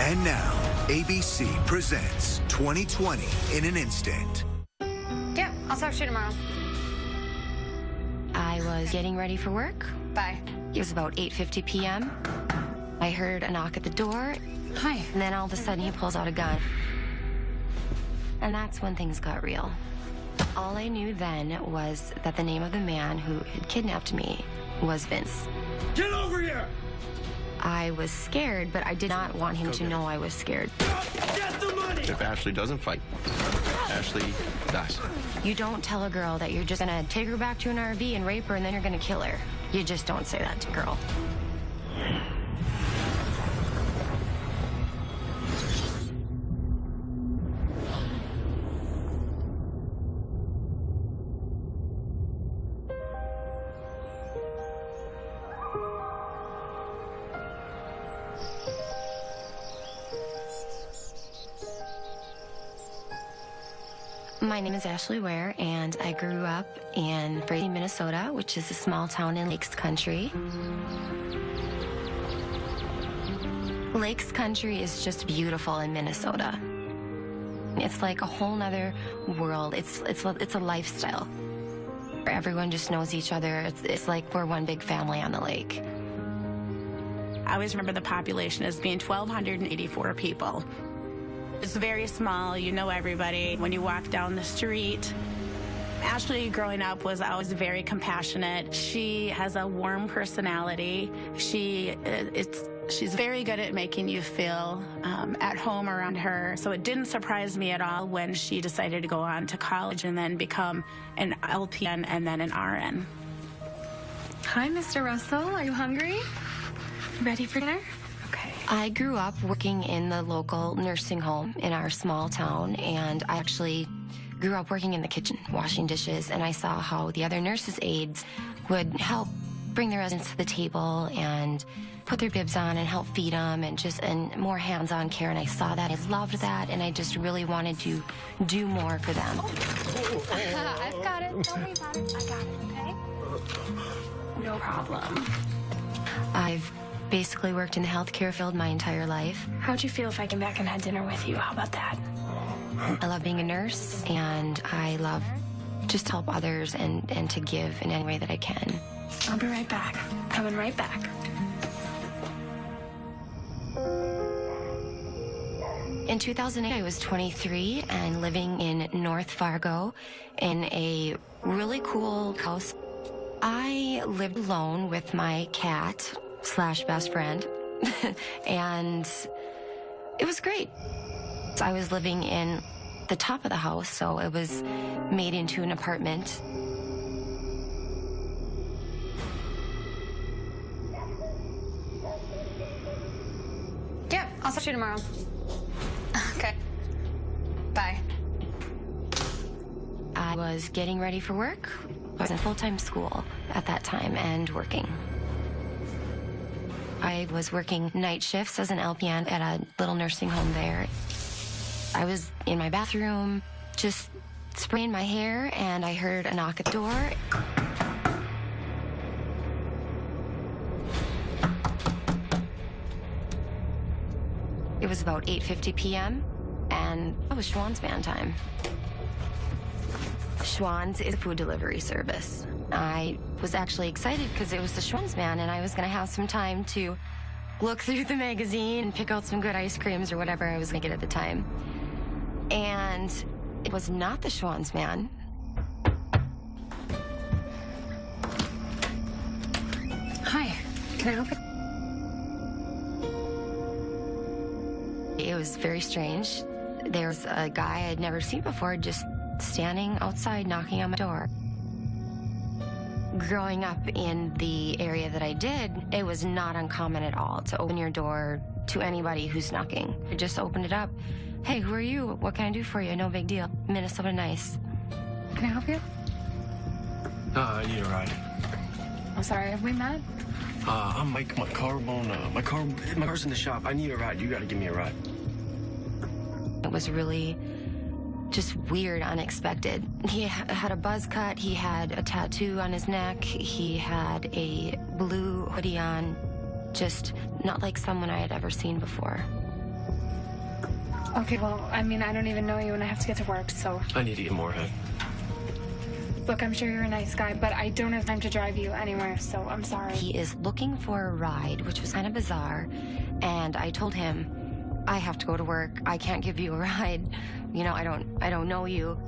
And now, ABC presents 2020 in an instant. Yeah, I'll talk to you tomorrow. I was getting ready for work. Bye. It was about 8:50 p.m. I heard a knock at the door. Hi. And then all of a sudden he pulls out a gun. And that's when things got real. All I knew then was that the name of the man who had kidnapped me was Vince. Get over here! I was scared, but I did not want him to know I was scared. Get the money! If Ashley doesn't fight, Ashley dies. You don't tell a girl that you're just gonna take her back to an RV and rape her and then you're gonna kill her. You just don't say that to a girl. My name is Ashley Ware, and I grew up in Brady, Minnesota, which is a small town in Lakes Country. Lakes Country is just beautiful in Minnesota. It's like a whole nother world. It's a lifestyle. Everyone just knows each other. It's like we're one big family on the lake. I always remember the population as being 1,284 people. It's very small, you know everybody. When you walk down the street, Ashley growing up was always very compassionate. She has a warm personality. She's very good at making you feel at home around her. So it didn't surprise me at all when she decided to go on to college and then become an LPN and then an RN. Hi, Mr. Russell. Are you hungry? Ready for dinner? Okay. I grew up working in the local nursing home in our small town, and I actually grew up working in the kitchen, washing dishes, and I saw how the other nurses' aides would help bring their residents to the table and put their bibs on and help feed them and more hands-on care, and I saw that. I loved that, and I just really wanted to do more for them. I've got it. Don't worry about it. I got it, okay? No problem. I've basically worked in the healthcare field my entire life. How'd you feel if I came back and had dinner with you? How about that? I love being a nurse, and I love just to help others and to give in any way that I can. I'll be right back. Coming right back. In 2008, I was 23 and living in North Fargo in a really cool house. I lived alone with my cat / best friend, and it was great. I was living in the top of the house, so it was made into an apartment. Yeah, I'll talk to you tomorrow. Okay. Bye. I was getting ready for work. I was in full-time school at that time and working. I was working night shifts as an LPN at a little nursing home there. I was in my bathroom, just spraying my hair, and I heard a knock at the door. It was about 8:50 p.m., and it was Schwann's van time. Schwann's is a food delivery service. I was actually excited because it was the Schwann's van, and I was going to have some time to look through the magazine and pick out some good ice creams or whatever I was going to get at the time. And it was not the Schwann's van. Hi. Can I help you? It was very strange. There was a guy I'd never seen before just standing outside knocking on my door. Growing up in the area that I did, it was not uncommon at all to open your door to anybody who's knocking. I just opened it up. Hey, who are you? What can I do for you? No big deal. Minnesota nice. Can I help you? I need a ride. I'm sorry, have we met? I'm Mike. My car's in the shop. I need a ride. You gotta give me a ride. It was really just weird, unexpected. He had a buzz cut, he had a tattoo on his neck, he had a blue hoodie on, just not like someone I had ever seen before. Okay, well, I mean, I don't even know you and I have to get to work, so... I need to get Moorhead. Look, I'm sure you're a nice guy, but I don't have time to drive you anywhere, so I'm sorry. He is looking for a ride, which was kind of bizarre, and I told him, I have to go to work. I can't give you a ride. You know, I don't know you.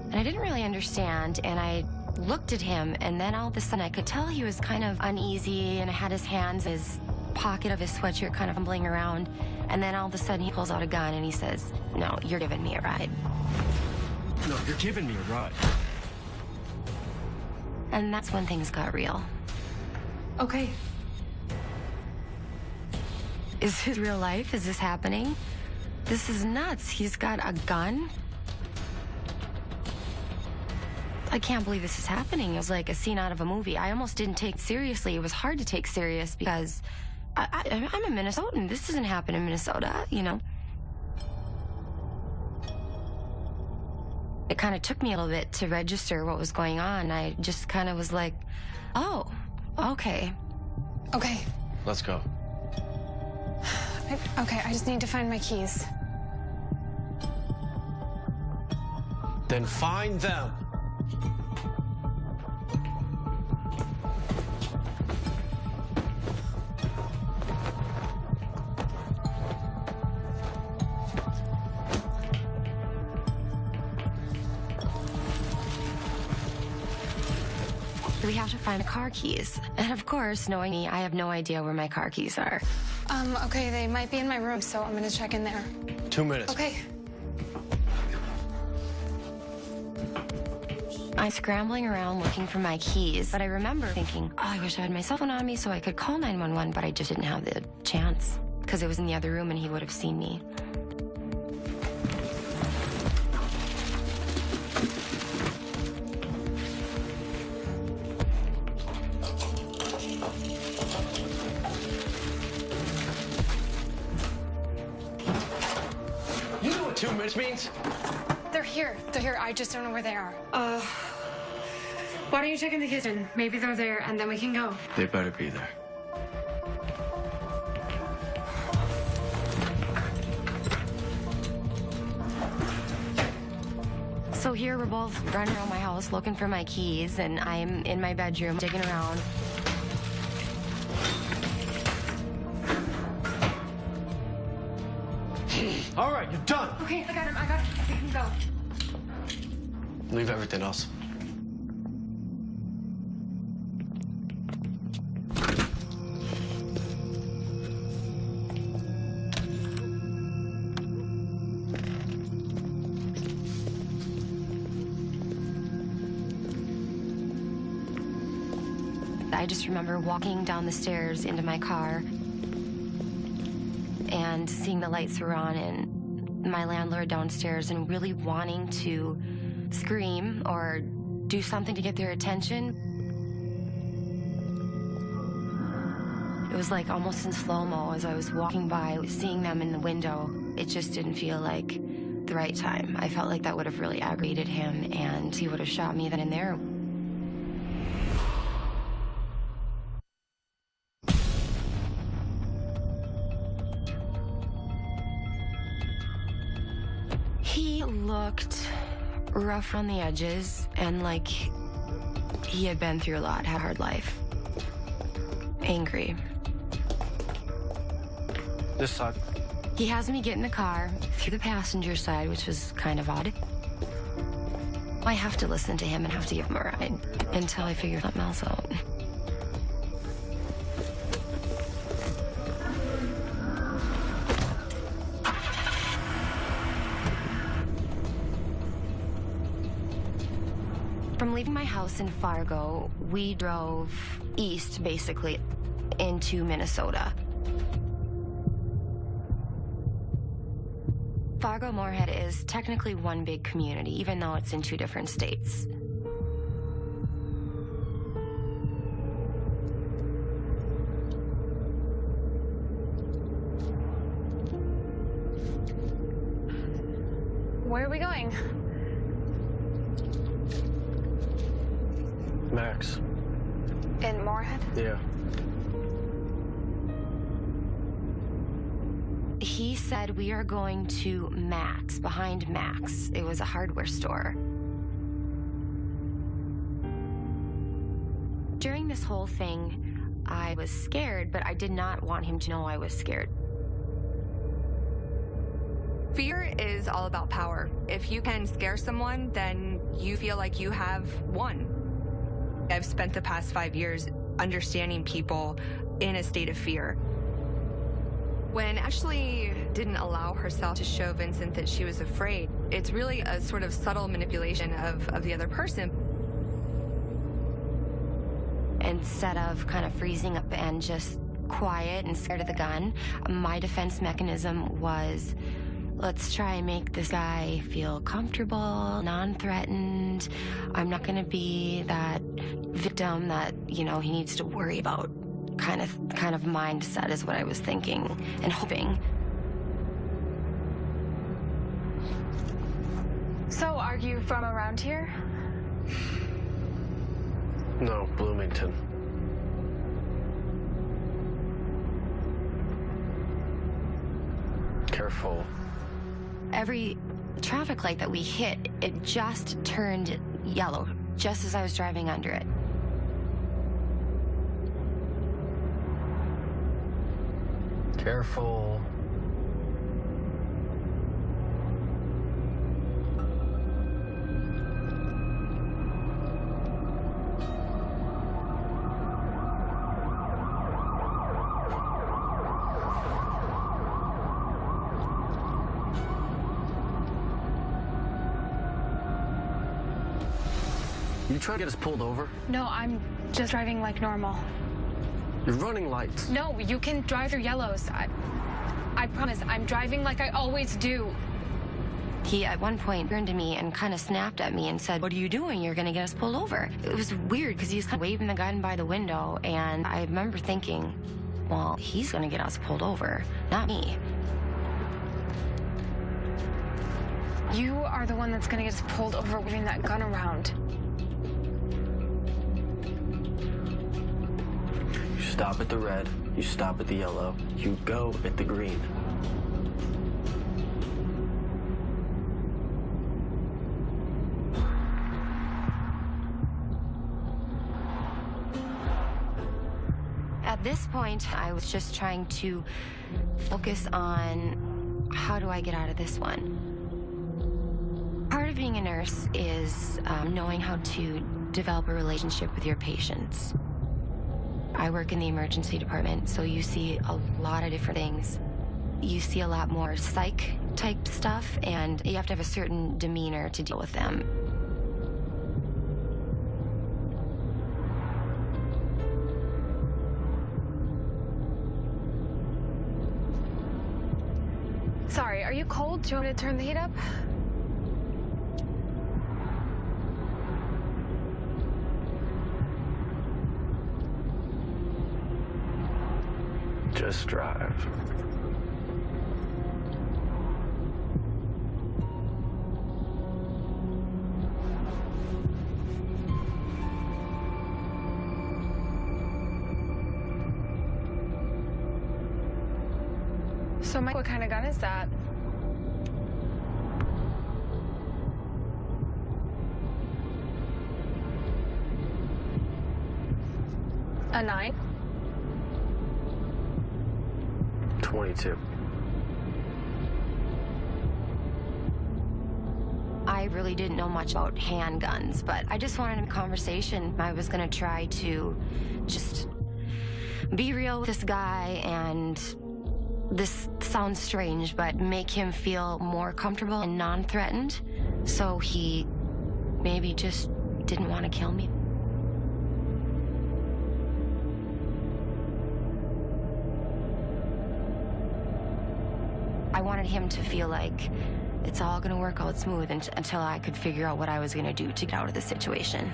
And I didn't really understand, and I looked at him, and then all of a sudden I could tell he was kind of uneasy, and I had his hands in his pocket of his sweatshirt kind of fumbling around, and then all of a sudden he pulls out a gun and he says, no, you're giving me a ride. No, you're giving me a ride. And that's when things got real. Okay. Is this real life? Is this happening? This is nuts. He's got a gun. I can't believe this is happening. It was like a scene out of a movie. I almost didn't take it seriously. It was hard to take serious because I'm a Minnesotan. This doesn't happen in Minnesota, you know. It kind of took me a little bit to register what was going on. I just kind of was like, oh, okay. Okay. Let's go. Okay, I just need to find my keys. Then find them. We have to find the car keys. And of course, knowing me, I have no idea where my car keys are. Okay, they might be in my room, so I'm gonna check in there. 2 minutes. Okay. I'm scrambling around looking for my keys, but I remember thinking, oh, I wish I had my cell phone on me so I could call 911, but I just didn't have the chance because it was in the other room and he would have seen me. You know what 2 minutes means? They're here. They're here. I just don't know where they are. Why don't you check in the kitchen? Maybe they're there, and then we can go. They better be there. So here we're both running around my house looking for my keys, and I'm in my bedroom digging around. All right, you're done. Okay, I got him. We can go. Leave everything else. I just remember walking down the stairs into my car and seeing the lights were on and my landlord downstairs and really wanting to scream or do something to get their attention. It was like almost in slow-mo as I was walking by, seeing them in the window. It just didn't feel like the right time. I felt like that would have really aggravated him and he would have shot me then and there. He looked rough on the edges and like he had been through a lot, had a hard life. Angry. This side. He has me get in the car through the passenger side, which was kind of odd. I have to listen to him and have to give him a ride until I figure something else out. From leaving my house in Fargo, we drove east, basically, into Minnesota. Fargo-Moorhead is technically one big community, even though it's in 2 different states. Where are we going? Max. In Moorhead? Yeah. He said, we are going to Max, behind Max. It was a hardware store. During this whole thing, I was scared, but I did not want him to know I was scared. Fear is all about power. If you can scare someone, then you feel like you have won. I've spent the past 5 years understanding people in a state of fear. When Ashley didn't allow herself to show Vincent that she was afraid, it's really a sort of subtle manipulation of the other person. Instead of kind of freezing up and just quiet and scared of the gun, my defense mechanism was, let's try and make this guy feel comfortable, non-threatened. I'm not going to be that victim that, you know, he needs to worry about. Kind of mindset is what I was thinking and hoping. So, are you from around here? No, Bloomington. Careful. Every traffic light that we hit, it just turned yellow, just as I was driving under it. Careful. You trying to get us pulled over? No, I'm just driving like normal. You're running lights. No, you can drive through yellows. I promise, I'm driving like I always do. He, at one point, turned to me and kind of snapped at me and said, what are you doing? You're going to get us pulled over. It was weird because he was kind of waving the gun by the window, and I remember thinking, well, he's going to get us pulled over, not me. You are the one that's going to get us pulled over waving that gun around. You stop at the red, you stop at the yellow, you go at the green. At this point, I was just trying to focus on how do I get out of this one. Part of being a nurse is knowing how to develop a relationship with your patients. I work in the emergency department, so you see a lot of different things. You see a lot more psych-type stuff, and you have to have a certain demeanor to deal with them. Sorry, are you cold? Do you want me to turn the heat up? Just drive. So, Mike, what kind of gun is that? A 9? 22. I really didn't know much about handguns, but I just wanted a conversation. I was going to try to just be real with this guy, and this sounds strange, but make him feel more comfortable and non-threatened, so he maybe just didn't want to kill me. I wanted him to feel like it's all going to work out smooth until I could figure out what I was going to do to get out of the situation.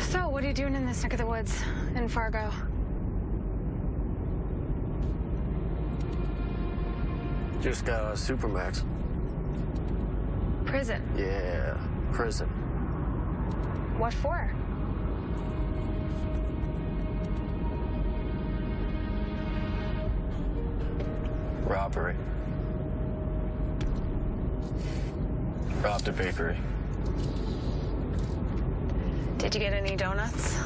So, what are you doing in this neck of the woods in Fargo? Just got a Supermax. Prison. Yeah, prison. What for? Robbery. Robbed a bakery. Did you get any donuts?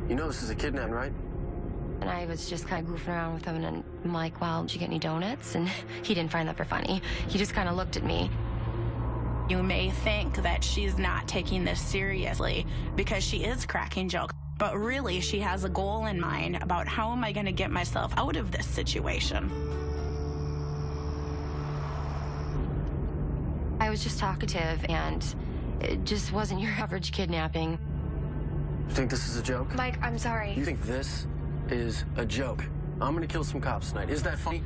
You know this is a kidnapping, right? And I was just kind of goofing around with him, and I'm like, well, did you get any donuts? And he didn't find that very funny. He just kind of looked at me. You may think that she's not taking this seriously because she is cracking jokes, but really she has a goal in mind about how am I going to get myself out of this situation. I was just talkative, and it just wasn't your average kidnapping. You think this is a joke? Mike, I'm sorry. You think this is a joke? I'm gonna kill some cops tonight. Is that funny?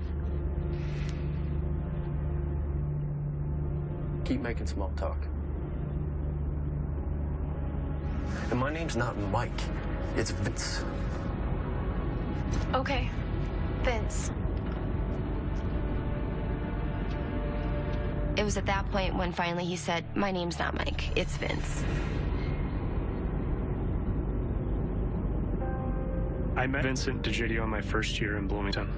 Keep making small talk. And my name's not Mike. It's Vince. Okay. Vince. It was at that point when finally he said, my name's not Mike, it's Vince. I met Vincent DeGidio in my first year in Bloomington.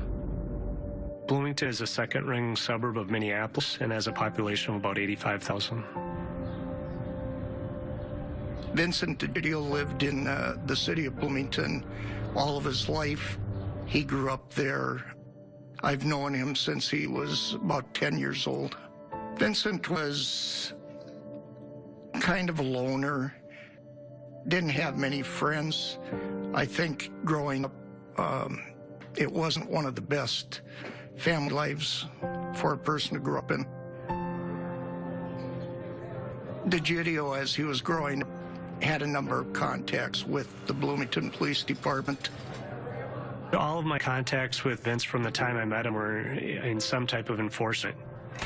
Bloomington is a second-ring suburb of Minneapolis and has a population of about 85,000. Vincent DeGidio lived in the city of Bloomington all of his life. He grew up there. I've known him since he was about 10 years old. Vincent was kind of a loner, didn't have many friends. I think growing up, it wasn't one of the best family lives for a person to grow up in. DeGidio, as he was growing up, had a number of contacts with the Bloomington Police Department. All of my contacts with Vince from the time I met him were in some type of enforcement.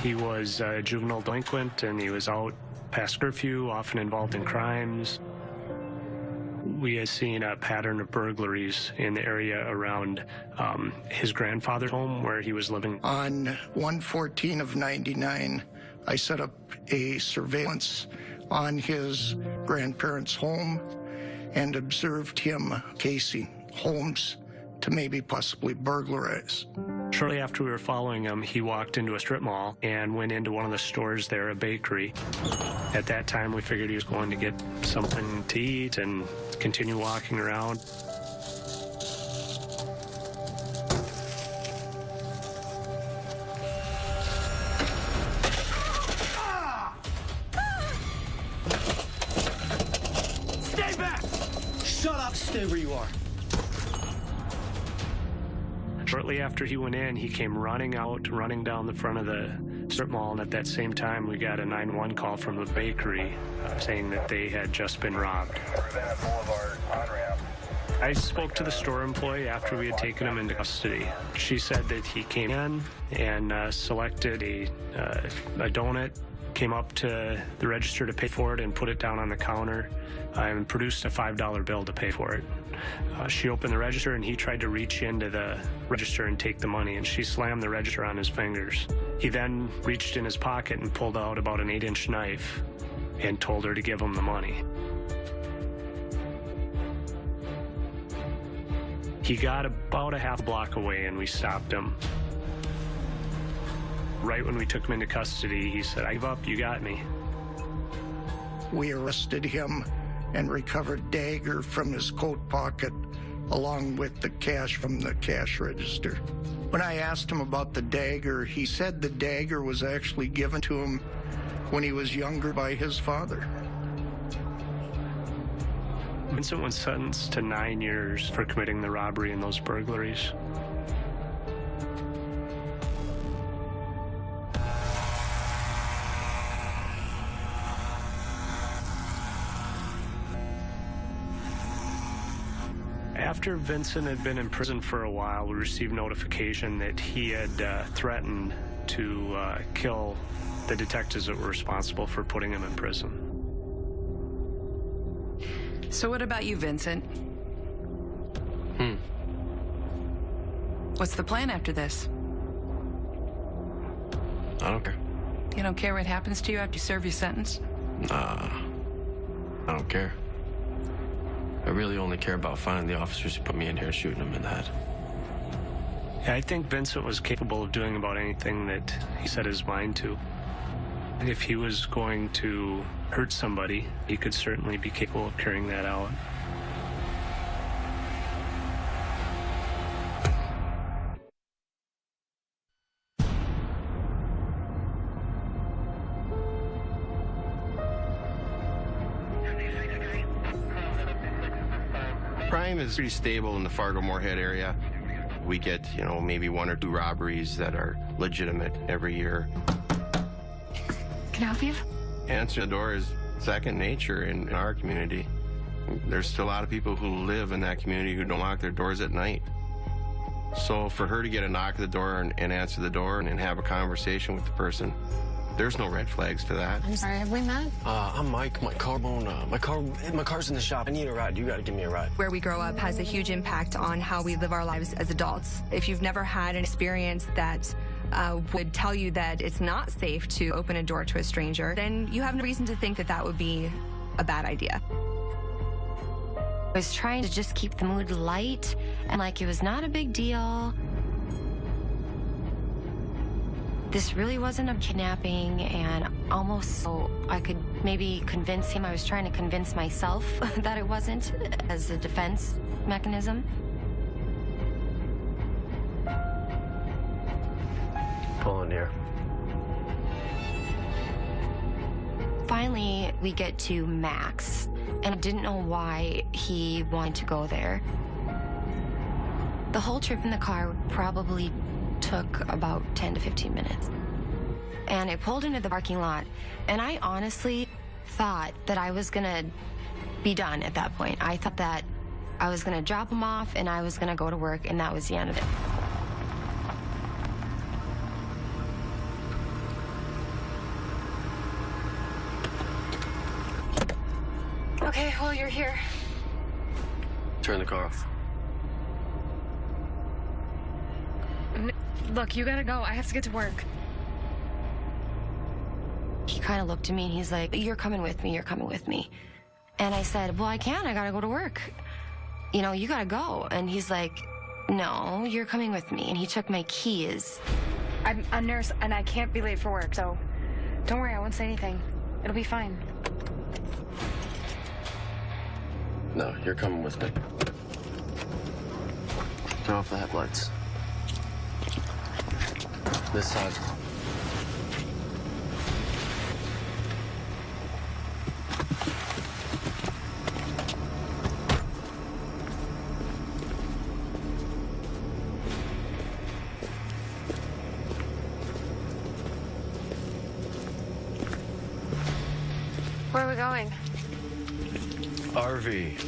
He was a juvenile delinquent, and he was out past curfew, often involved in crimes. We had seen a pattern of burglaries in the area around his grandfather's home where he was living. On 1/14 of '99, I set up a surveillance on his grandparents' home and observed him casing homes to maybe possibly burglarize. Shortly after we were following him, he walked into a strip mall and went into one of the stores there, a bakery. At that time, we figured he was going to get something to eat and continue walking around. Stay back! Shut up, stay where you are. Shortly after he went in, he came running down the front of the strip mall, and at that same time, we got a 911 call from the bakery saying that they had just been robbed. I spoke to the store employee after we had taken him into custody. She said that he came in and selected a donut, came up to the register to pay for it and put it down on the counter and produced a $5 bill to pay for it. She opened the register and he tried to reach into the register and take the money, and she slammed the register on his fingers. He then reached in his pocket and pulled out about an 8-inch knife and told her to give him the money. He got about a half block away and we stopped him. Right when we took him into custody, he said, "I give up, you got me." We arrested him and recovered a dagger from his coat pocket along with the cash from the cash register. When I asked him about the dagger, he said the dagger was actually given to him when he was younger by his father. Vincent was sentenced to 9 years for committing the robbery and those burglaries. After Vincent had been in prison for a while, we received notification that he had threatened to kill the detectives that were responsible for putting him in prison. So what about you, Vincent? What's the plan after this? I don't care. You don't care what happens to you after you serve your sentence? Nah, I don't care. I really only care about finding the officers who put me in here and shooting them in the head. Yeah, I think Vincent was capable of doing about anything that he set his mind to. And if he was going to hurt somebody, he could certainly be capable of carrying that out. Crime is pretty stable in the Fargo-Moorhead area. We get, maybe 1 or 2 robberies that are legitimate every year. Can I help you? Answering the door is second nature in our community. There's still a lot of people who live in that community who don't lock their doors at night. So for her to get a knock at the door and answer the door and have a conversation with the person, there's no red flags to that. I'm sorry, have we met? I'm Mike. My car's in the shop. I need a ride. You gotta give me a ride. Where we grow up has a huge impact on how we live our lives as adults. If you've never had an experience that would tell you that it's not safe to open a door to a stranger, then you have no reason to think that that would be a bad idea. I was trying to just keep the mood light and like it was not a big deal. This really wasn't a kidnapping, and almost so I could maybe convince him. I was trying to convince myself that it wasn't, as a defense mechanism. Pull in here. Finally, we get to Max, and I didn't know why he wanted to go there. The whole trip in the car probably took about 10 to 15 minutes. And I pulled into the parking lot, and I honestly thought that I was gonna be done at that point. I thought that I was gonna drop him off and I was gonna go to work, and that was the end of it. Okay, well, you're here. Turn the car off. Look, you gotta go. I have to get to work. He kind of looked at me and he's like, "You're coming with me, you're coming with me." And I said, "Well, I can't, I gotta go to work. You gotta go." And he's like, "No, you're coming with me." And he took my keys. I'm a nurse and I can't be late for work, so don't worry, I won't say anything. It'll be fine. No, you're coming with me. Turn off the headlights. This side. Where are we going? RV.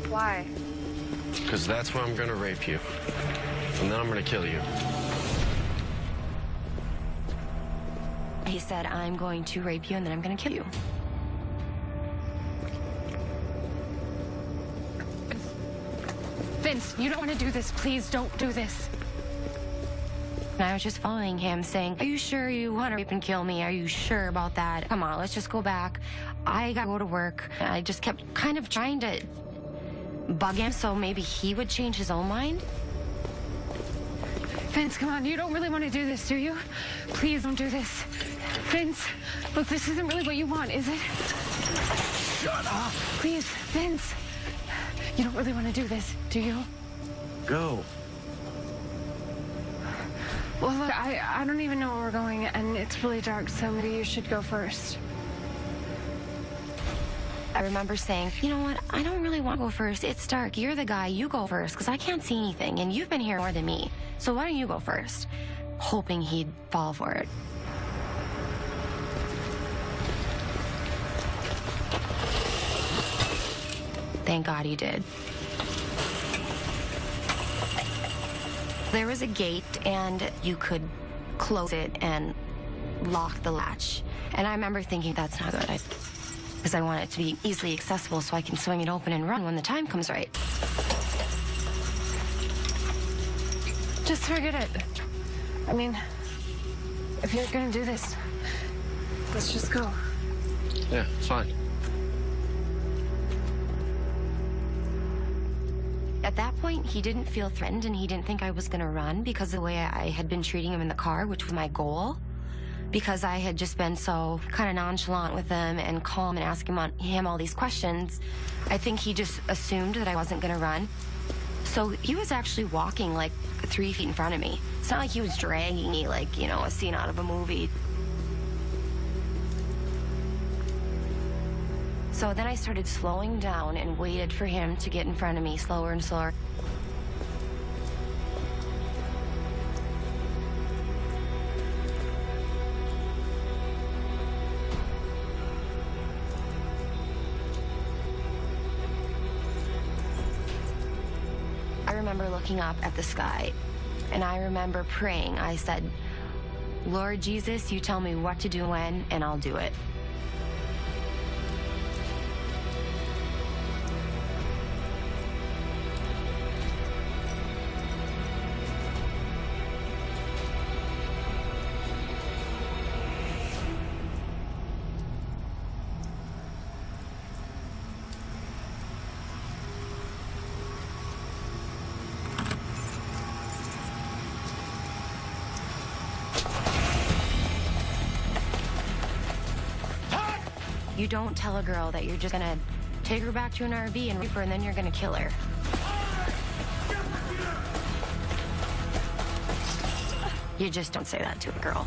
Why? Because that's where I'm gonna rape you. And then I'm gonna kill you. He said, "I'm going to rape you and then I'm going to kill you." Vince, you don't want to do this. Please don't do this. And I was just following him saying, "Are you sure you want to rape and kill me? Are you sure about that? Come on, let's just go back. I got to go to work." And I just kept kind of trying to bug him so maybe he would change his own mind. Vince, come on. You don't really want to do this, do you? Please don't do this. Vince, look, this isn't really what you want, is it? Shut up! Please, Vince. You don't really want to do this, do you? Go. Well, look, I don't even know where we're going, and it's really dark, so maybe you should go first. I remember saying, "You know what? I don't really want to go first. It's dark. You're the guy. You go first, because I can't see anything, and you've been here more than me. So why don't you go first?" Hoping he'd fall for it. Thank God he did. There was a gate, and you could close it and lock the latch. And I remember thinking, that's not good. Because I want it to be easily accessible so I can swing it open and run when the time comes right. Just forget it. I mean, If you're gonna do this, let's just go. Yeah, it's fine. At that point, he didn't feel threatened and he didn't think I was going to run because of the way I had been treating him in the car, which was my goal. Because I had just been so kind of nonchalant with him and calm and asking him all these questions, I think he just assumed that I wasn't going to run. So he was actually walking like 3 feet in front of me. It's not like he was dragging me like, you know, a scene out of a movie. So then I started slowing down and waited for him to get in front of me, slower and slower. I remember looking up at the sky, and I remember praying. I said, Lord Jesus, you tell me what to do when, and I'll do it. You don't tell a girl that you're just gonna take her back to an RV and rape her and then you're gonna kill her. You just don't say that to a girl.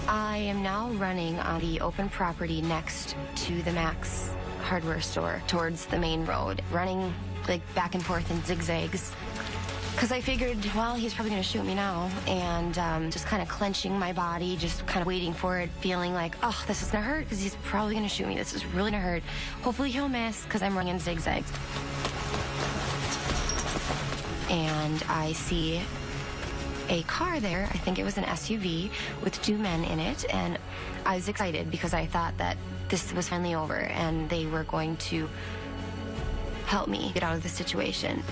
I am now running on the open property next to the Max hardware store towards the main road, running like back and forth in zigzags. Because I figured, well, he's probably going to shoot me now. And just kind of clenching my body, just kind of waiting for it, feeling like, oh, this is going to hurt because he's probably going to shoot me. This is really going to hurt. Hopefully he'll miss because I'm running in zigzags. And I see a car there. I think it was an SUV with 2 men in it. And I was excited because I thought that this was finally over and they were going to help me get out of the situation.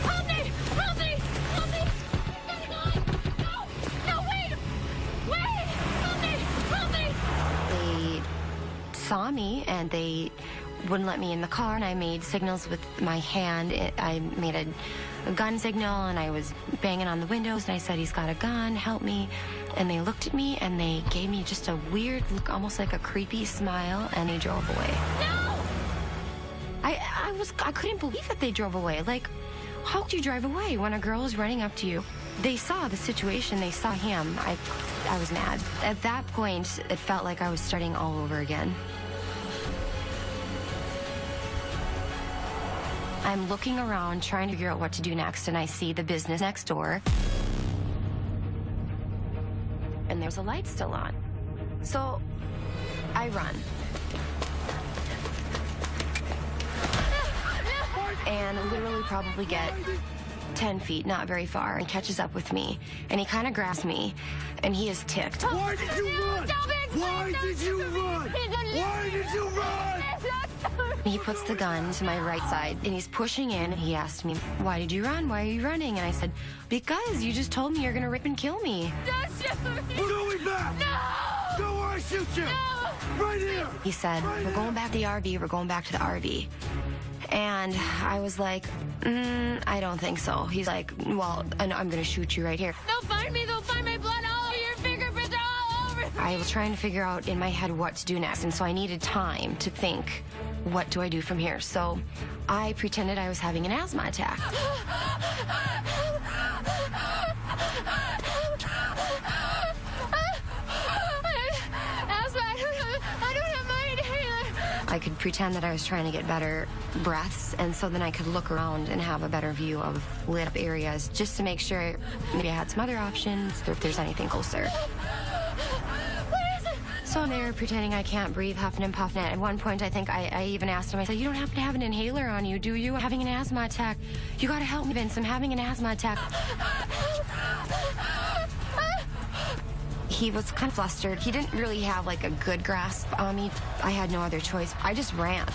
Help me! Help me! Help me! No, wait! Wait! Help me! Help me! They saw me and they wouldn't let me in the car, and I made signals with my hand. I made a gun signal, and I was banging on the windows, and I said, he's got a gun, help me. And they looked at me, and they gave me just a weird look, almost like a creepy smile, and they drove away. No! I couldn't believe that they drove away. Like, how could you drive away when a girl is running up to you? They saw the situation, they saw him. I was mad. At that point, it felt like I was starting all over again. I'm looking around, trying to figure out what to do next, and I see the business next door. And there's a light still on. So, I run. And literally probably get 10 feet, not very far, and catches up with me. And he kind of grabs me, and he is ticked. Why did you run? Why did you run? Why did you run? He puts the gun to my right side, and he's pushing in. He asked me, why did you run? Why are you running? And I said, because you just told me you're going to rip and kill me. Don't shoot me! We're going back! No! Go or I shoot you! No! Right here! He said, we're going back to the RV. We're going back to the RV. And I was like, I don't think so. He's like, well, I'm going to shoot you right here. They'll find me. They'll find my blood all over your fingerprints are all over. I was trying to figure out in my head what to do next, and so I needed time to think, what do I do from here? So I pretended I was having an asthma attack. I could pretend that I was trying to get better breaths, and so then I could look around and have a better view of lit up areas just to make sure maybe I had some other options or if there's anything closer. So I'm there pretending I can't breathe, huffing and puffing. At one point, I think I even asked him, I said, you don't happen to have an inhaler on you, do you? I'm having an asthma attack. You gotta help me, Vince. I'm having an asthma attack. He was kind of flustered. He didn't really have like a good grasp on me. I had no other choice. I just ran.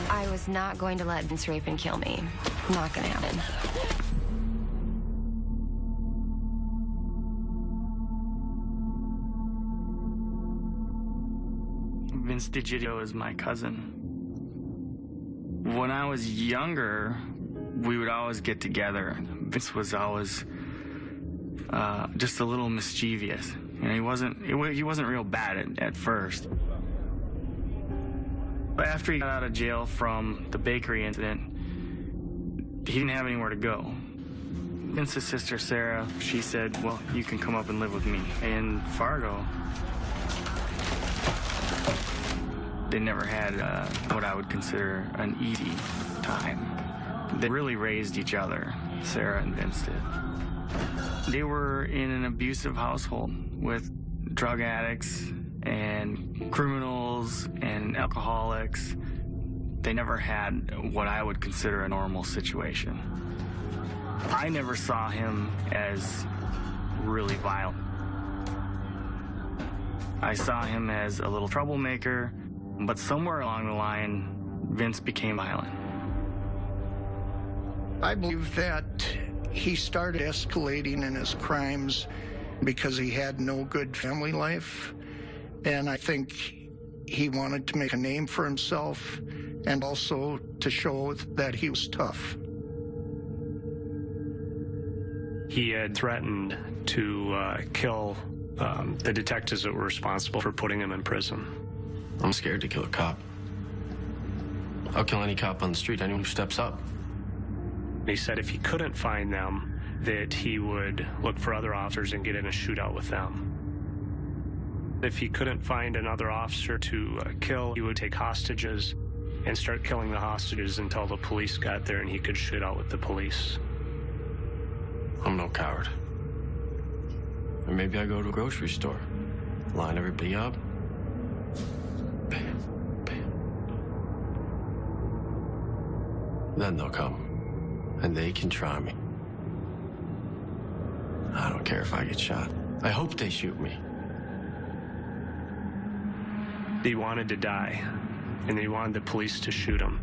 I was not going to let Vince rape and kill me. Not gonna happen. Vince DiGidio is my cousin. When I was younger, we would always get together. Vince was always just a little mischievous. You know, he wasn't real bad at first. But after he got out of jail from the bakery incident, he didn't have anywhere to go. Vince's sister, Sarah, she said, well, you can come up and live with me. In Fargo, they never had what I would consider an easy time. They really raised each other, Sarah and Vince did. They were in an abusive household with drug addicts and criminals and alcoholics. They never had what I would consider a normal situation. I never saw him as really violent. I saw him as a little troublemaker, but somewhere along the line, Vince became violent. I believe that he started escalating in his crimes because he had no good family life. And I think he wanted to make a name for himself and also to show that he was tough. He had threatened to kill the detectives that were responsible for putting him in prison. I'm scared to kill a cop. I'll kill any cop on the street, anyone who steps up. He said if he couldn't find them, that he would look for other officers and get in a shootout with them. If he couldn't find another officer to kill, he would take hostages and start killing the hostages until the police got there and he could shoot out with the police. I'm no coward. Or maybe I go to a grocery store, line everybody up. Bam, bam. Then they'll come, and they can try me. I don't care if I get shot. I hope they shoot me. He wanted to die, and he wanted the police to shoot him.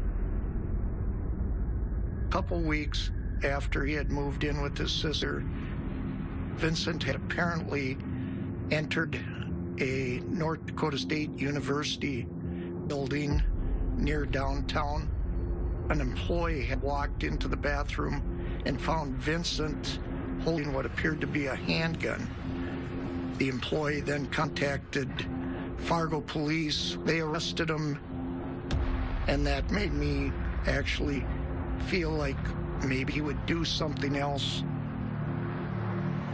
A couple weeks after he had moved in with his sister, Vincent had apparently entered a North Dakota State University building near downtown. An employee had walked into the bathroom and found Vincent holding what appeared to be a handgun. The employee then contacted Fargo police. They arrested him, and that made me actually feel like maybe he would do something else.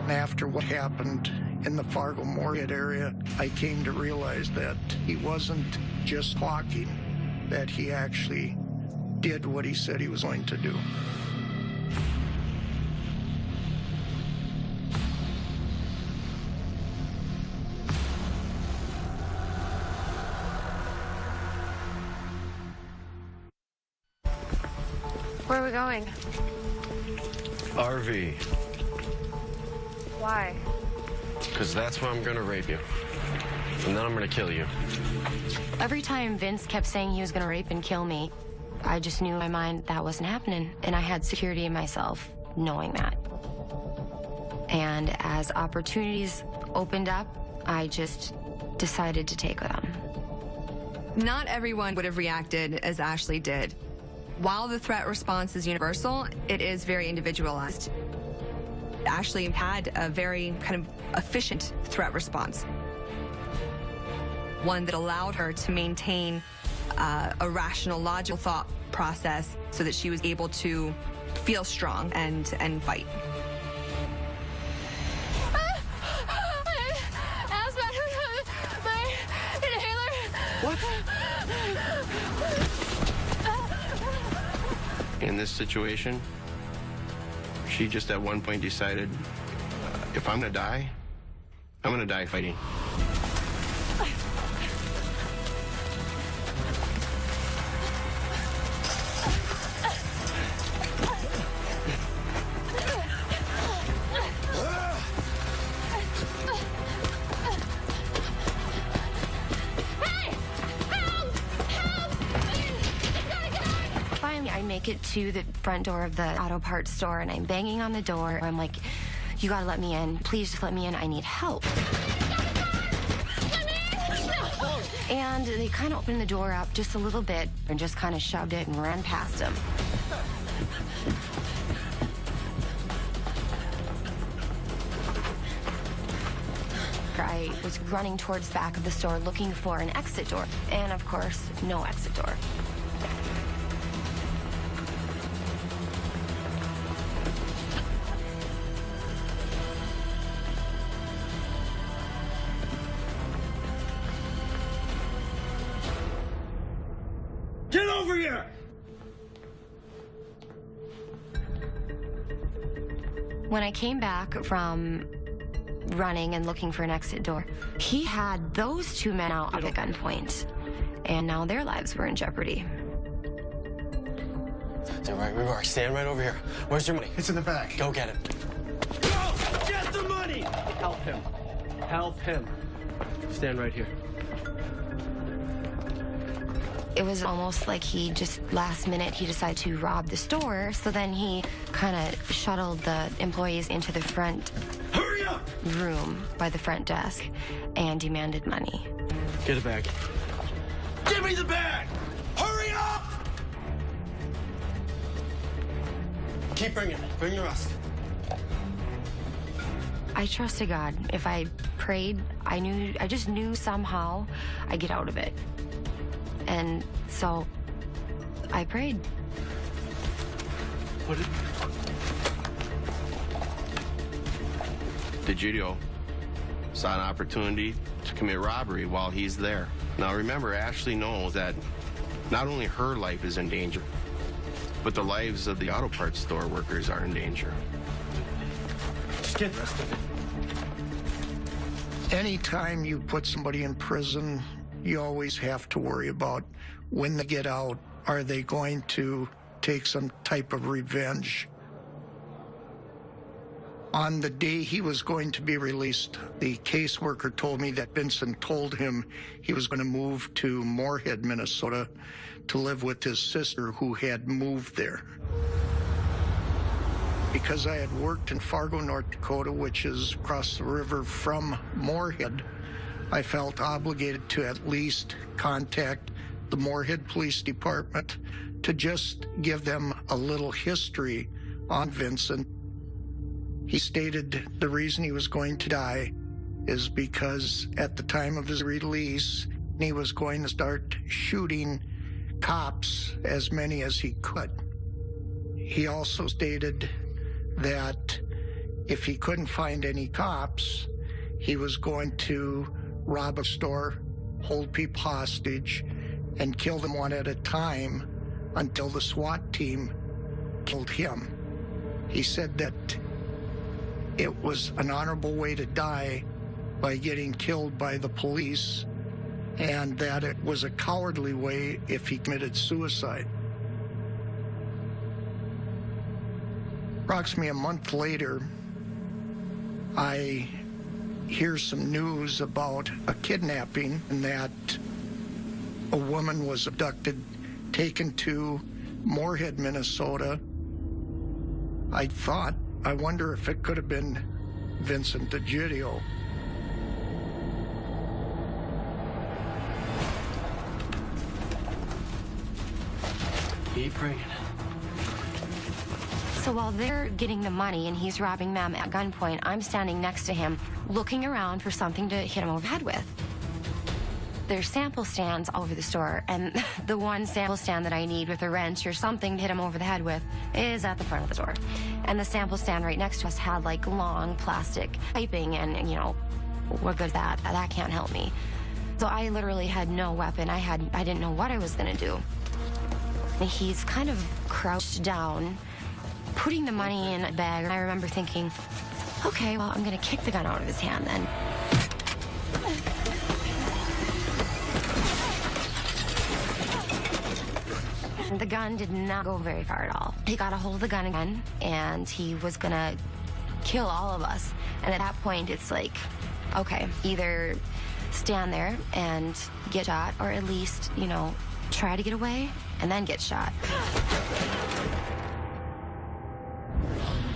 After what happened in the Fargo-Moorhead area, I came to realize that he wasn't just talking, that he actually did what he said he was going to do. Where are we going? RV. Why? Because that's where I'm gonna rape you. And then I'm gonna kill you. Every time Vince kept saying he was gonna rape and kill me, I just knew in my mind that wasn't happening. And I had security in myself, knowing that. And as opportunities opened up, I just decided to take them. Not everyone would have reacted as Ashley did. While the threat response is universal, it is very individualized. Ashley had a very kind of efficient threat response. One that allowed her to maintain a rational, logical thought process so that she was able to feel strong and fight. My inhaler. What? In this situation, she just at one point decided, if I'm gonna die, I'm gonna die fighting. Finally, I make it to the front door of the auto parts store, and I'm banging on the door. I'm like, you gotta let me in. Please just let me in. I need help. And they kind of opened the door up just a little bit and just kind of shoved it and ran past him. I was running towards the back of the store looking for an exit door. And of course, no exit door. Get over here! When I came back from running and looking for an exit door, he had those two men out at gunpoint, and now their lives were in jeopardy. All right, we are. Stand right over here. Where's your money? It's in the back. Go get it. Go! Get the money! Help him. Help him. Stand right here. It was almost like he just last minute he decided to rob the store, so then he kind of shuttled the employees into the front room by the front desk and demanded money. Get it back. Give me the bag! Hurry up! Keep bringing it. Bring the rest. I trusted God. If I prayed, I just knew somehow I'd get out of it. And so I prayed. What did... DeGidio saw an opportunity to commit robbery while he's there. Now remember, Ashley knows that not only her life is in danger, but the lives of the auto parts store workers are in danger. Just get the rest of it. Anytime you put somebody in prison, you always have to worry about when they get out, are they going to take some type of revenge? On the day he was going to be released, the caseworker told me that Vincent told him he was going to move to Moorhead, Minnesota, to live with his sister who had moved there. Because I had worked in Fargo, North Dakota, which is across the river from Moorhead, I felt obligated to at least contact the Moorhead Police Department to just give them a little history on Vincent. He stated the reason he was going to die is because at the time of his release, he was going to start shooting cops, as many as he could. He also stated that if he couldn't find any cops, he was going to rob a store, hold people hostage, and kill them one at a time until the SWAT team killed him. He said that it was an honorable way to die by getting killed by the police, and that it was a cowardly way if he committed suicide. Approximately a month later, I hear some news about a kidnapping and that a woman was abducted, taken to Moorhead, Minnesota. I thought, I wonder if it could have been Vincent DeGidio. Keep bringing it. So while they're getting the money and he's robbing them at gunpoint, I'm standing next to him looking around for something to hit him over the head with. There's sample stands all over the store, and the one sample stand that I need with a wrench or something to hit him over the head with is at the front of the store. And the sample stand right next to us had like long plastic piping, and you know, what good is that? That can't help me. So I literally had no weapon. I didn't know what I was gonna do. And he's kind of crouched down, putting the money in a bag, and I remember thinking, okay, well, I'm gonna kick the gun out of his hand then. The gun did not go very far at all. He got a hold of the gun again, and he was gonna kill all of us. And at that point, it's like, okay, either stand there and get shot, or at least, you know, try to get away and then get shot.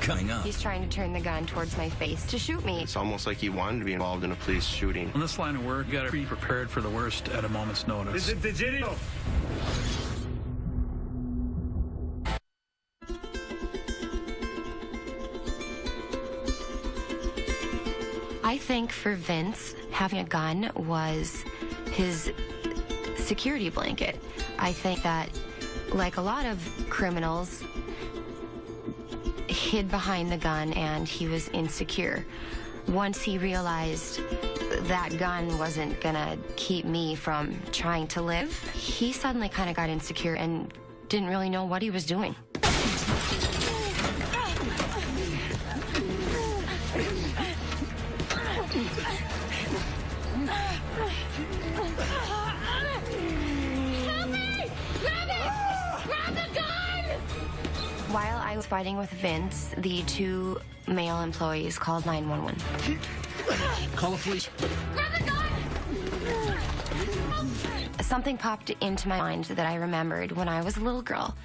Coming up. He's trying to turn the gun towards my face to shoot me. It's almost like he wanted to be involved in a police shooting. In this line of work, you gotta be prepared for the worst at a moment's notice. Is it the video? I think for Vince, having a gun was his security blanket. I think that, like a lot of criminals, hid behind the gun and he was insecure. Once he realized that gun wasn't gonna keep me from trying to live, he suddenly kind of got insecure and didn't really know what he was doing. While I was fighting with Vince, the two male employees called 911. Call the police. Something popped into my mind that I remembered when I was a little girl.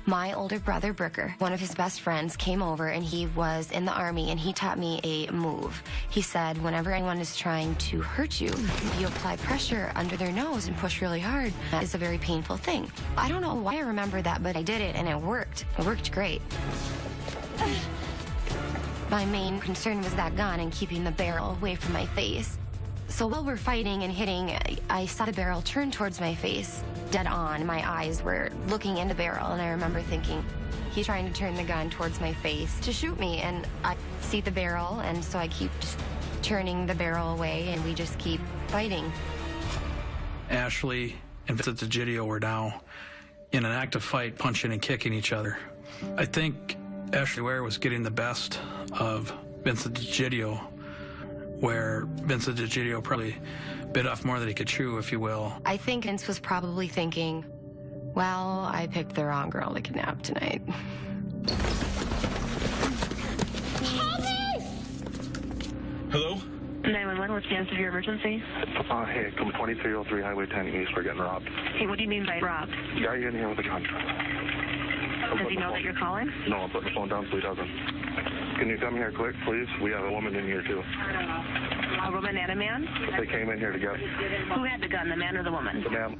My older brother, Bricker, one of his best friends, came over and he was in the army and he taught me a move. He said, whenever anyone is trying to hurt you, if you apply pressure under their nose and push really hard, that is a very painful thing. I don't know why I remember that, but I did it and it worked. It worked great. My main concern was that gun and keeping the barrel away from my face. So while we're fighting and hitting, I saw the barrel turn towards my face, dead on. My eyes were looking in the barrel, and I remember thinking, he's trying to turn the gun towards my face to shoot me, and I see the barrel, and so I keep just turning the barrel away, and we just keep fighting. Ashley and Vincent DeGidio were now in an active fight, punching and kicking each other. I think Ashley Ware was getting the best of Vincent DeGidio, where Vincent DeGidio probably bit off more than he could chew, if you will. I think Vince was probably thinking, well, I picked the wrong girl to kidnap tonight. Hello? 911, what's the answer to your emergency? Hey, come 2303 Highway 10 East. We're getting robbed. Hey, what do you mean by robbed? Guy in here with a gun. Does he know that you're calling? No, I'm putting the phone down so he doesn't. Can you come here quick, please? We have a woman in here, too. A woman and a man? They came in here together. Who had the gun, the man or the woman? The man.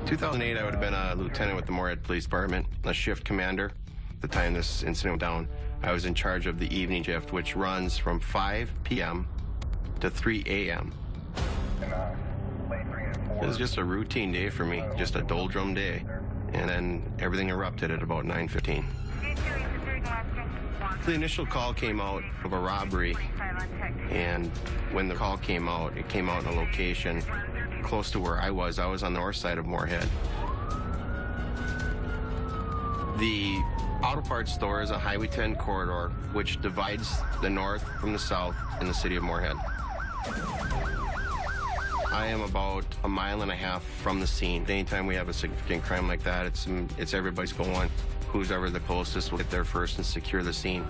2008, I would have been a lieutenant with the Moorhead Police Department, a shift commander. At the time this incident went down, I was in charge of the evening shift, which runs from 5 p.m. to 3 a.m. It was just a routine day for me, just a doldrum day. And then everything erupted at about 9:15. The initial call came out of a robbery, and when the call came out, it came out in a location close to where I was. I was on the north side of Moorhead. The auto parts store is a Highway 10 corridor, which divides the north from the south in the city of Moorhead. I am about a mile and a half from the scene. Anytime we have a significant crime like that, it's everybody's going. Who's ever the closest will get there first and secure the scene.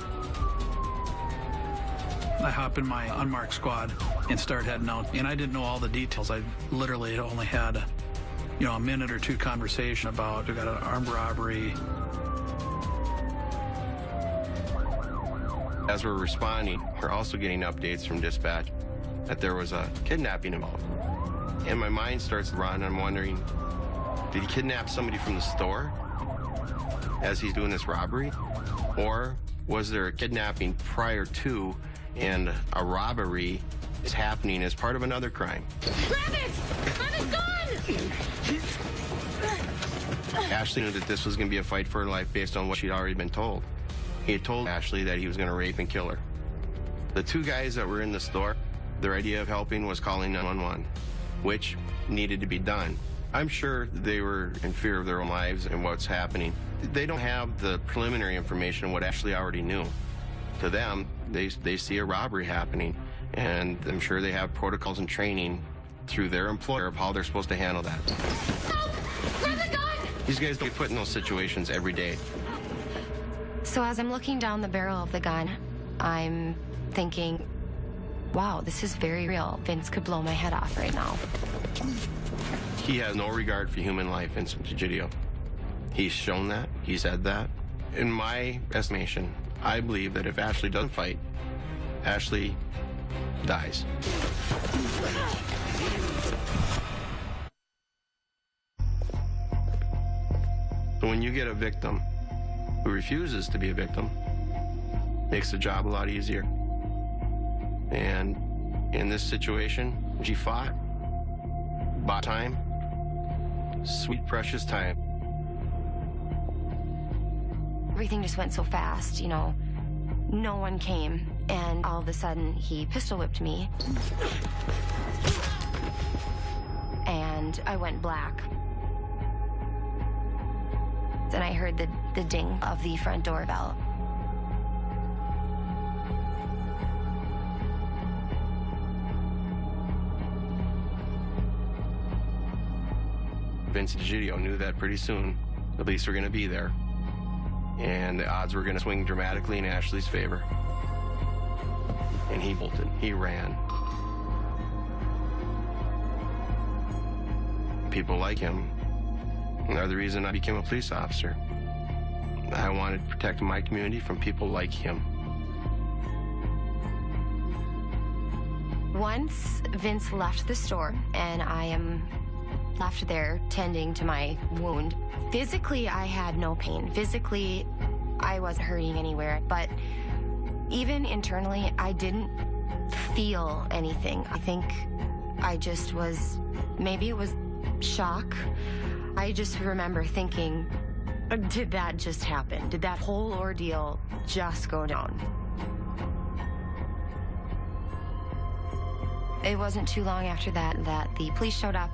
I hop in my unmarked squad and start heading out, and I didn't know all the details. I literally only had, a minute or two conversation about we got an armed robbery. As we're responding, we're also getting updates from dispatch that there was a kidnapping involved. And my mind starts to run. I'm wondering, did he kidnap somebody from the store as he's doing this robbery? Or was there a kidnapping prior to and a robbery is happening as part of another crime? Grab it! Grab his gun! Ashley knew that this was going to be a fight for her life based on what she'd already been told. He had told Ashley that he was going to rape and kill her. The two guys that were in the store, their idea of helping was calling 911, which needed to be done. I'm sure they were in fear of their own lives and what's happening. They don't have the preliminary information of what Ashley already knew. To them, they see a robbery happening, and I'm sure they have protocols and training through their employer of how they're supposed to handle that. Grab the gun! These guys get put in those situations every day. So as I'm looking down the barrel of the gun, I'm thinking, wow, this is very real. Vince could blow my head off right now. He has no regard for human life, Vincent Egidio. He's shown that. He said that. In my estimation, I believe that if Ashley doesn't fight, Ashley dies. So when you get a victim who refuses to be a victim, makes the job a lot easier. And in this situation, she fought, bought time, sweet, precious time. Everything just went so fast, you know. No one came, and all of a sudden, he pistol whipped me. And I went black. Then I heard the ding of the front door bell. Vincent Egidio knew that pretty soon the police were going to be there, and the odds were going to swing dramatically in Ashley's favor. And he bolted. He ran. People like him are the reason I became a police officer. I wanted to protect my community from people like him. Once Vince left the store, and I am left there tending to my wound. Physically, I had no pain. Physically, I wasn't hurting anywhere. But even internally, I didn't feel anything. I think I just was, maybe it was shock. I just remember thinking, did that just happen? Did that whole ordeal just go down? It wasn't too long after that the police showed up.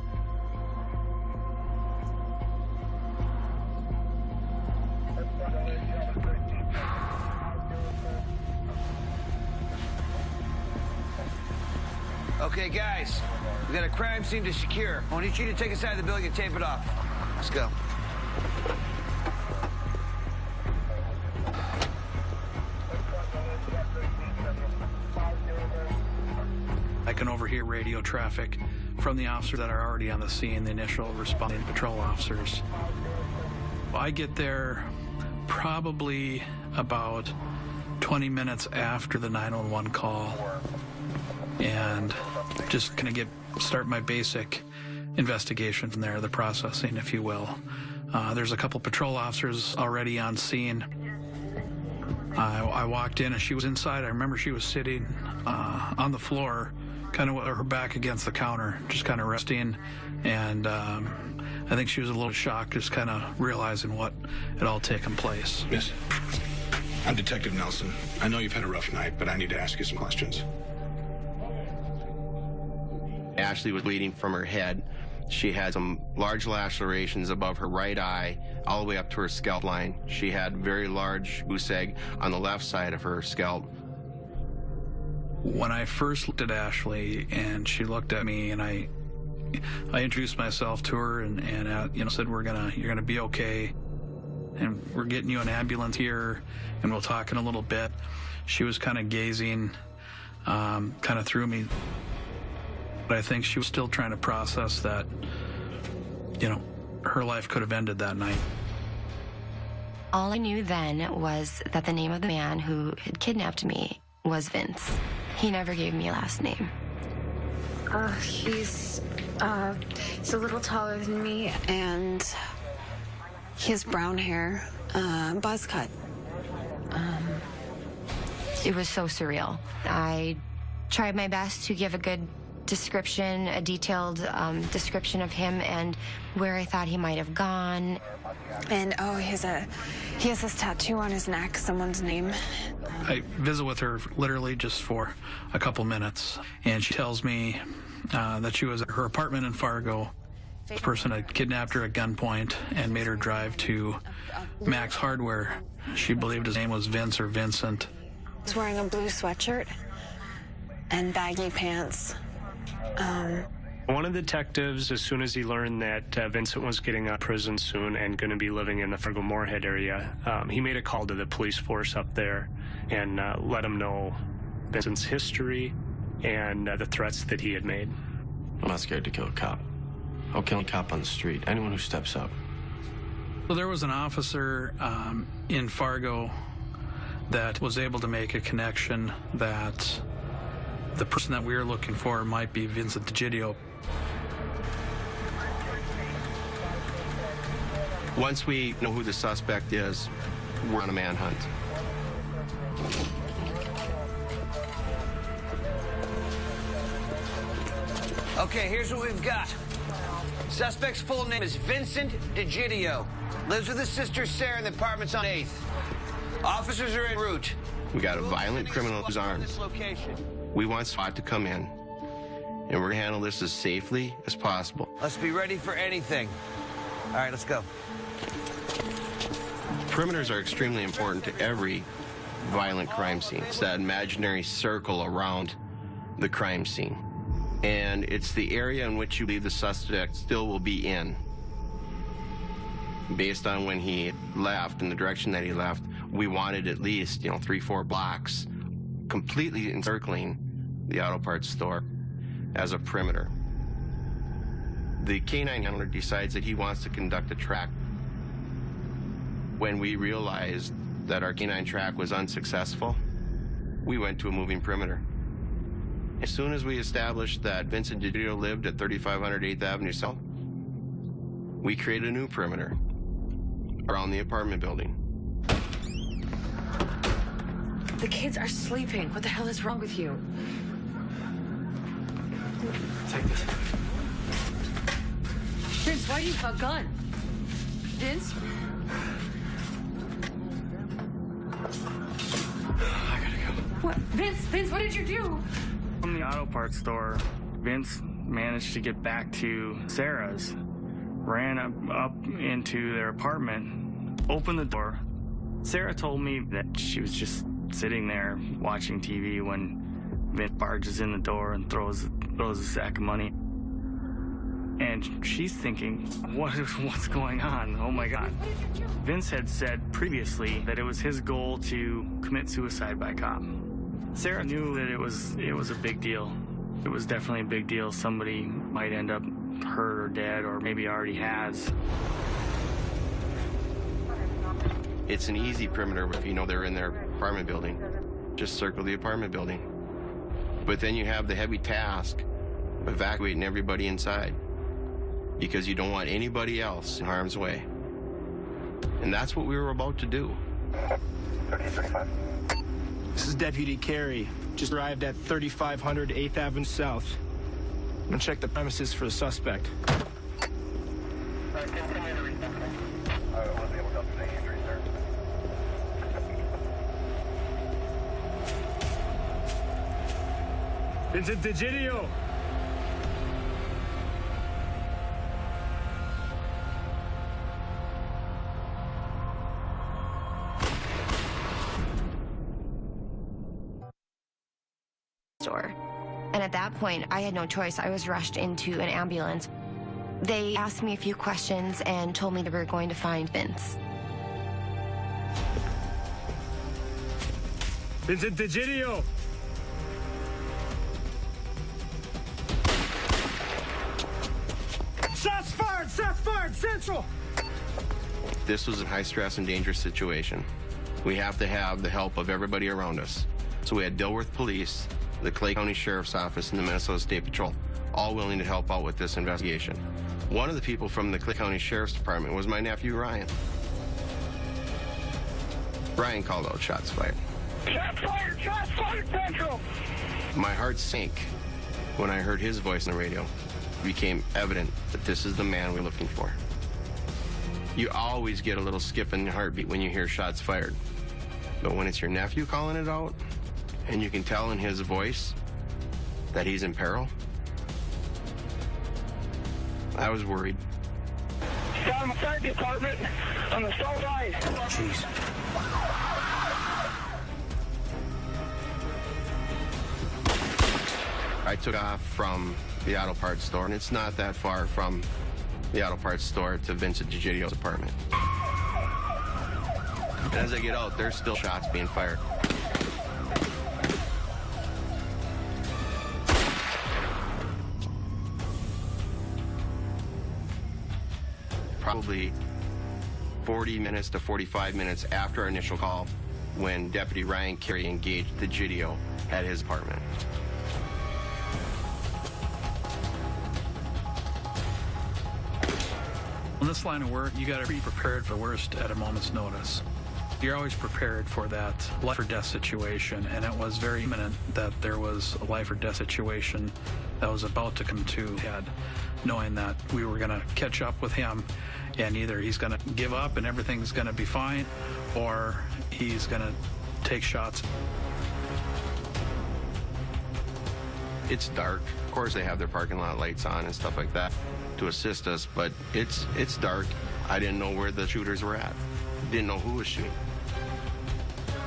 Okay, guys, we got a crime scene to secure. I need you to take us out of the building and tape it off. Let's go. I can overhear radio traffic from the officers that are already on the scene, the initial responding patrol officers. I get there probably about 20 minutes after the 911 call, and just gonna start my basic investigation from there, the processing, if you will. There's a couple patrol officers already on scene. I walked in and she was inside. I remember she was sitting on the floor, kind of with her back against the counter, just kind of resting. And I think she was a little shocked, just kind of realizing what had all taken place. Miss, I'm Detective Nelson. I know you've had a rough night, but I need to ask you some questions. Ashley was bleeding from her head. She had some large lacerations above her right eye, all the way up to her scalp line. She had very large goose egg on the left side of her scalp. When I first looked at Ashley and she looked at me, and I introduced myself to her and said, you're gonna be okay, and we're getting you an ambulance here, and we'll talk in a little bit. She was kind of gazing, kind of through me. But I think she was still trying to process that, her life could have ended that night. All I knew then was that the name of the man who had kidnapped me was Vince. He never gave me a last name. He's a little taller than me, and he has brown hair, buzz cut. It was so surreal. I tried my best to give a good description, a detailed description of him and where I thought he might have gone. And he has this tattoo on his neck, someone's name. I visit with her literally just for a couple minutes, and she tells me that she was at her apartment in Fargo. This person had kidnapped her at gunpoint and made her drive to Max Hardware. She believed his name was Vince or Vincent. He's wearing a blue sweatshirt and baggy pants. One of the detectives, as soon as he learned that Vincent was getting out of prison soon and going to be living in the Fargo-Moorhead area, he made a call to the police force up there and let them know Vincent's history and the threats that he had made. I'm not scared to kill a cop. I'll kill a cop on the street, anyone who steps up. So there was an officer in Fargo that was able to make a connection that the person that we were looking for might be Vincent DeGidio. Once we know who the suspect is, we're on a manhunt. Okay, here's what we've got. Suspect's full name is Vincent DeGidio. Lives with his sister Sarah in the apartments on 8th. Officers are en route. We got a violent criminal who's armed. We want SWAT to come in, and we're gonna handle this as safely as possible. Let's be ready for anything. All right, let's go. Perimeters are extremely important to every violent crime scene. It's that imaginary circle around the crime scene. And it's the area in which you believe the suspect still will be in. Based on when he left and the direction that he left, we wanted at least, 3-4 blocks completely encircling the auto parts store as a perimeter. The canine handler decides that he wants to conduct a track. When we realized that our canine track was unsuccessful, we went to a moving perimeter. As soon as we established that Vincent DeGidio lived at 3500 8th Avenue South, we created a new perimeter around the apartment building. The kids are sleeping. What the hell is wrong with you? Take this. Vince, why do you have a gun? Vince? I gotta go. What? Vince, what did you do? From the auto parts store, Vince managed to get back to Sarah's, ran up into their apartment, opened the door. Sarah told me that she was just sitting there watching TV when Vince barges in the door and throws a sack of money. And she's thinking, what's going on? Oh my God. Vince had said previously that it was his goal to commit suicide by cop. Sarah knew that it was a big deal. It was definitely a big deal. Somebody might end up hurt or dead, or maybe already has. It's an easy perimeter if you know they're in their apartment building. Just circle the apartment building. But then you have the heavy task of evacuating everybody inside, because you don't want anybody else in harm's way. And that's what we were about to do. 3035. This is Deputy Carey. Just arrived at 3500 8th Avenue South. I'm gonna check the premises for the suspect. Vincent DeGidio. Store. And at that point, I had no choice. I was rushed into an ambulance. They asked me a few questions and told me they were going to find Vince. Vincent DeGidio. Shots fired, Central. This was a high-stress and dangerous situation. We have to have the help of everybody around us. So we had Dilworth Police, the Clay County Sheriff's Office, and the Minnesota State Patrol, all willing to help out with this investigation. One of the people from the Clay County Sheriff's Department was my nephew, Ryan. Ryan called out shots fired. Shots fired, Central. My heart sank when I heard his voice on the radio. It became evident that this is the man we're looking for. You always get a little skip in your heartbeat when you hear shots fired. But when it's your nephew calling it out, and you can tell in his voice that he's in peril, I was worried. Down the fire department on the south side. Jeez. I took off from the auto parts store, and it's not that far from the auto parts store to Vincent DeGidio's apartment. And as I get out, there's still shots being fired. Probably 40 minutes to 45 minutes after our initial call, when Deputy Ryan Carey engaged DeGidio at his apartment. In this line of work, you got to be prepared for the worst at a moment's notice. You're always prepared for that life or death situation, and it was very imminent that there was a life or death situation that was about to come to head, knowing that we were going to catch up with him, and either he's going to give up and everything's going to be fine, or he's going to take shots. It's dark. Of course, they have their parking lot lights on and stuff like that to assist us, but it's dark. I didn't know where the shooters were at. Didn't know who was shooting.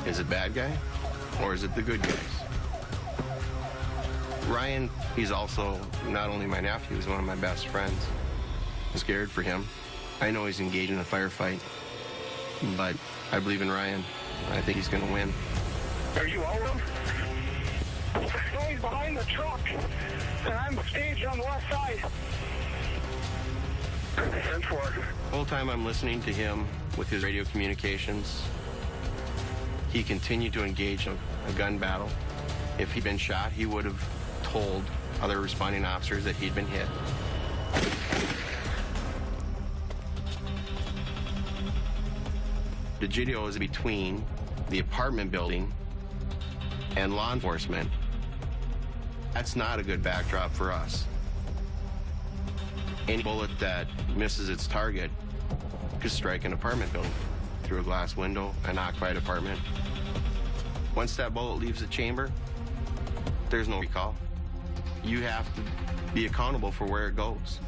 Is it bad guy or is it the good guys? Ryan, he's also not only my nephew, he's one of my best friends. I'm scared for him. I know he's engaged in a firefight, but I believe in Ryan. I think he's going to win. Are you all of them? He's behind the truck, and I'm staged on the left side. Send for it. The whole time I'm listening to him with his radio communications, he continued to engage in a gun battle. If he'd been shot, he would have told other responding officers that he'd been hit. DeGidio is between the apartment building and law enforcement. That's not a good backdrop for us. Any bullet that misses its target could strike an apartment building through a glass window, an occupied apartment. Once that bullet leaves the chamber, there's no recall. You have to be accountable for where it goes.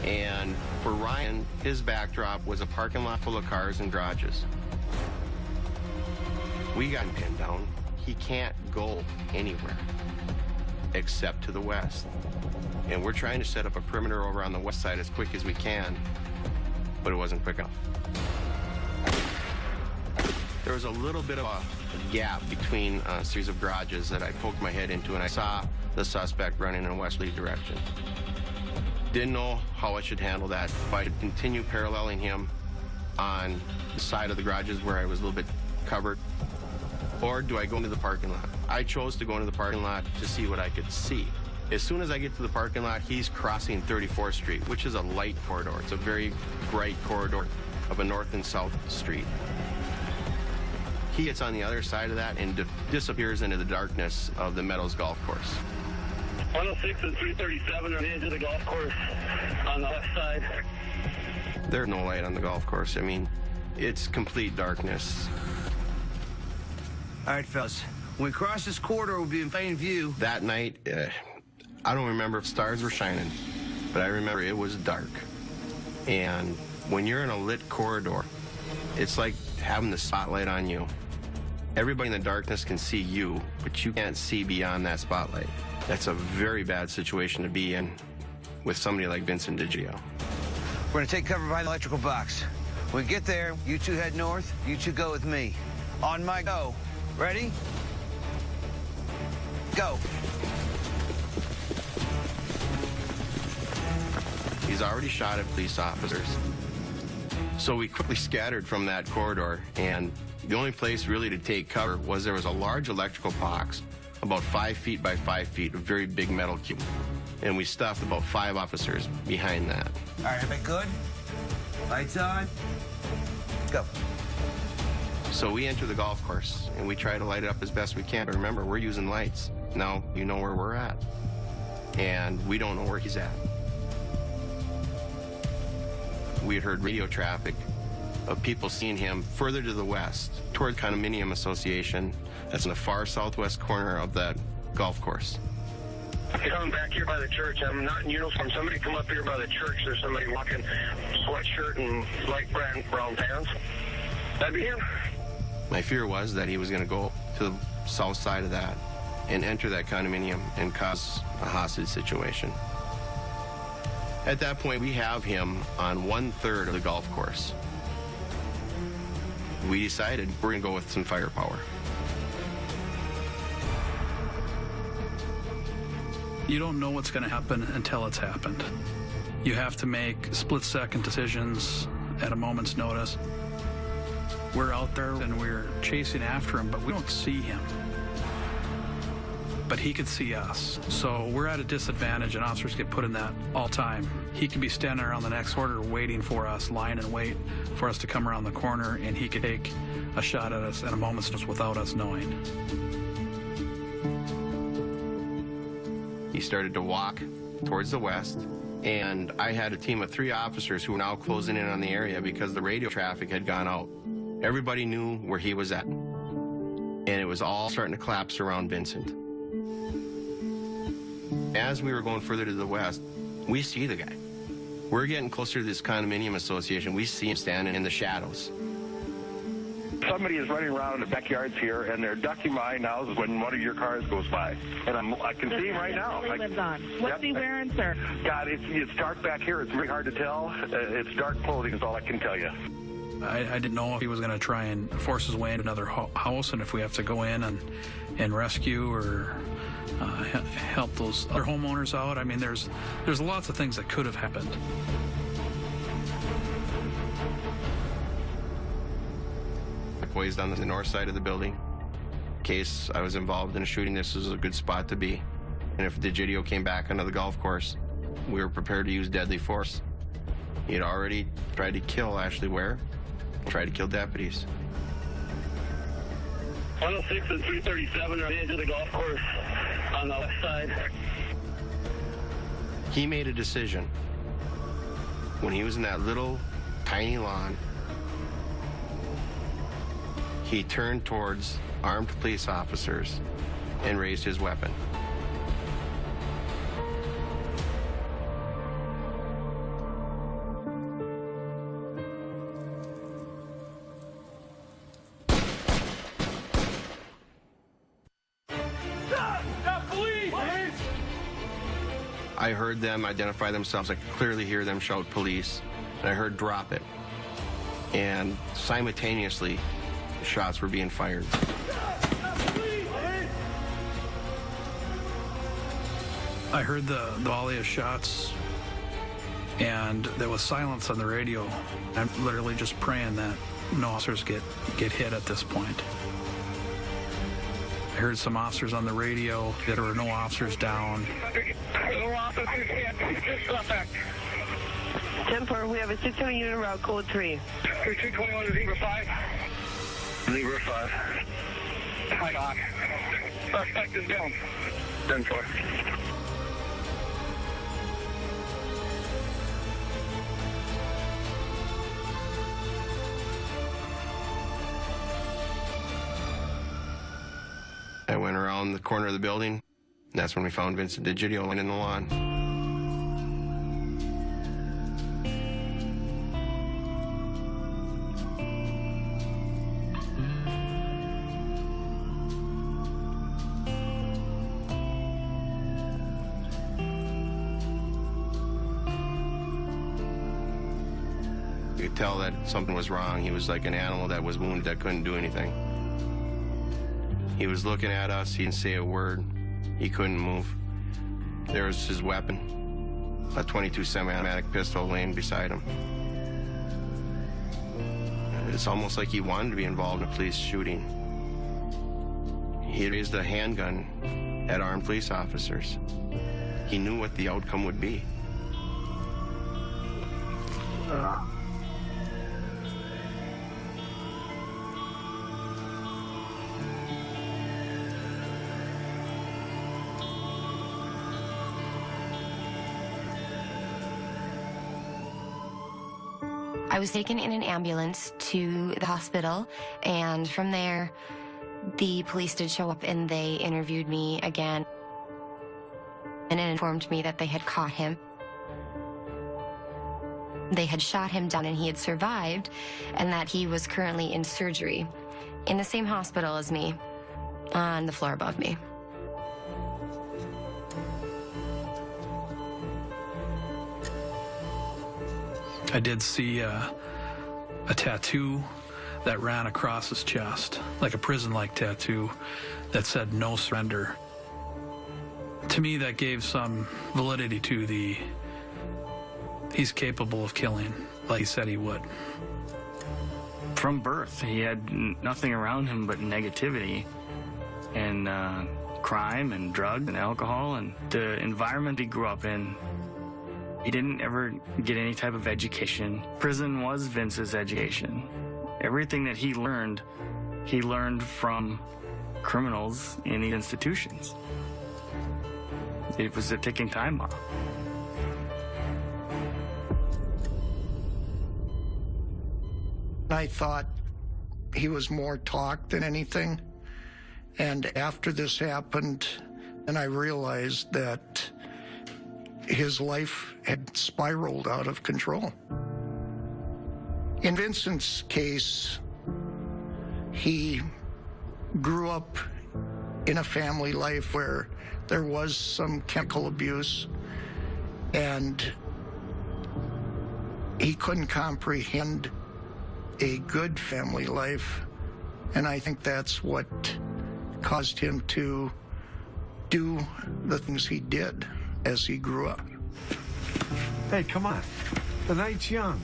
And for Ryan, his backdrop was a parking lot full of cars and garages. We got him pinned down. He can't go anywhere except to the west. And we're trying to set up a perimeter over on the west side as quick as we can, but it wasn't quick enough. There was a little bit of a gap between a series of garages that I poked my head into, and I saw the suspect running in a westerly direction. Didn't know how I should handle that. If I could continue paralleling him on the side of the garages where I was a little bit covered, or do I go into the parking lot? I chose to go into the parking lot to see what I could see. As soon as I get to the parking lot, he's crossing 34th Street, which is a light corridor. It's a very bright corridor of a north and south street. He gets on the other side of that and disappears into the darkness of the Meadows Golf Course. 106 and 337 are on the edge of the golf course on the left side. There's no light on the golf course. I mean, it's complete darkness. All right, fellas. When we cross this corridor, we'll be in plain view. That night, I don't remember if stars were shining, but I remember it was dark. And when you're in a lit corridor, it's like having the spotlight on you. Everybody in the darkness can see you, but you can't see beyond that spotlight. That's a very bad situation to be in with somebody like Vincent DeGidio. We're going to take cover behind the electrical box. When we get there, you two head north, you two go with me. On my go. Ready? Go. He's already shot at police officers. So we quickly scattered from that corridor, and the only place really to take cover was there was a large electrical box, about 5 feet by 5 feet, a very big metal cube. And we stuffed about 5 officers behind that. All right, everybody good? Lights on. Go. So we enter the golf course, and we try to light it up as best we can. But remember, we're using lights. Now you know where we're at. And we don't know where he's at. We had heard radio traffic of people seeing him further to the west, toward Condominium Association. That's in the far southwest corner of that golf course. Coming back here by the church. I'm not in uniform. Somebody come up here by the church. There's somebody walking sweatshirt and light brown pants. That'd be him. My fear was that he was going to go to the south side of that and enter that condominium and cause a hostage situation. At that point, we have him on 1/3 of the golf course. We decided we're going to go with some firepower. You don't know what's going to happen until it's happened. You have to make split-second decisions at a moment's notice. We're out there and we're chasing after him, but we don't see him. But he could see us. So we're at a disadvantage, and officers get put in that all time. He could be standing around the next corner waiting for us, lying in wait for us to come around the corner, and he could take a shot at us at a moment's notice without us knowing. He started to walk towards the west, and I had a team of 3 officers who were now closing in on the area because the radio traffic had gone out. Everybody knew where he was at, and it was all starting to collapse around Vincent. As we were going further to the west, we see the guy. We're getting closer to this condominium association. We see him standing in the shadows. Somebody is running around in the backyards here, and they're ducking behind houses when one of your cars goes by. And I can see him right now. What's he wearing, sir? God, it's dark back here. It's very hard to tell. It's dark clothing is all I can tell you. I didn't know if he was going to try and force his way into another house, and if we have to go in and rescue or help those other homeowners out. I mean, there's lots of things that could have happened. Poised on the north side of the building. In case I was involved in a shooting, this was a good spot to be. And if Digidio came back onto the golf course, we were prepared to use deadly force. He had already tried to kill Ashley Ware, tried to kill deputies. 106 and 337 are at the edge of the golf course on the left side. He made a decision when he was in that little tiny lawn. He turned towards armed police officers and raised his weapon. I heard them identify themselves. I could clearly hear them shout police, and I heard drop it. And simultaneously, shots were being fired. I heard the volley of shots, and there was silence on the radio. I'm literally just praying that no officers get hit at this point. I heard some officers on the radio. There were no officers down. No officers yet. Suspect. Temper, we have a 600 unit route, code 3. 221 to Zebra 5. Zebra 5. Hi, Doc. Suspect is down. 10-4. I went around the corner of the building, and that's when we found Vincent Digidio in the lawn. You could tell that something was wrong. He was like an animal that was wounded that couldn't do anything. He was looking at us. He didn't say a word. He couldn't move. There was his weapon, a .22 semi-automatic pistol laying beside him. It's almost like he wanted to be involved in a police shooting. He raised a handgun at armed police officers. He knew what the outcome would be. I was taken in an ambulance to the hospital, and from there, the police did show up and they interviewed me again and informed me that they had caught him. They had shot him down and he had survived, and that he was currently in surgery in the same hospital as me, on the floor above me. I did see a tattoo that ran across his chest, like a prison-like tattoo that said "No surrender." To me, that gave some validity to the he's capable of killing, like he said he would. From birth, he had nothing around him but negativity and crime and drugs and alcohol, and the environment he grew up in. He didn't ever get any type of education. Prison was Vince's education. Everything that he learned from criminals in the institutions. It was a ticking time bomb. I thought he was more talk than anything. And after this happened, and I realized that his life had spiraled out of control. In Vincent's case, he grew up in a family life where there was some chemical abuse, and he couldn't comprehend a good family life. And I think that's what caused him to do the things he did as he grew up. Hey, come on. The night's young.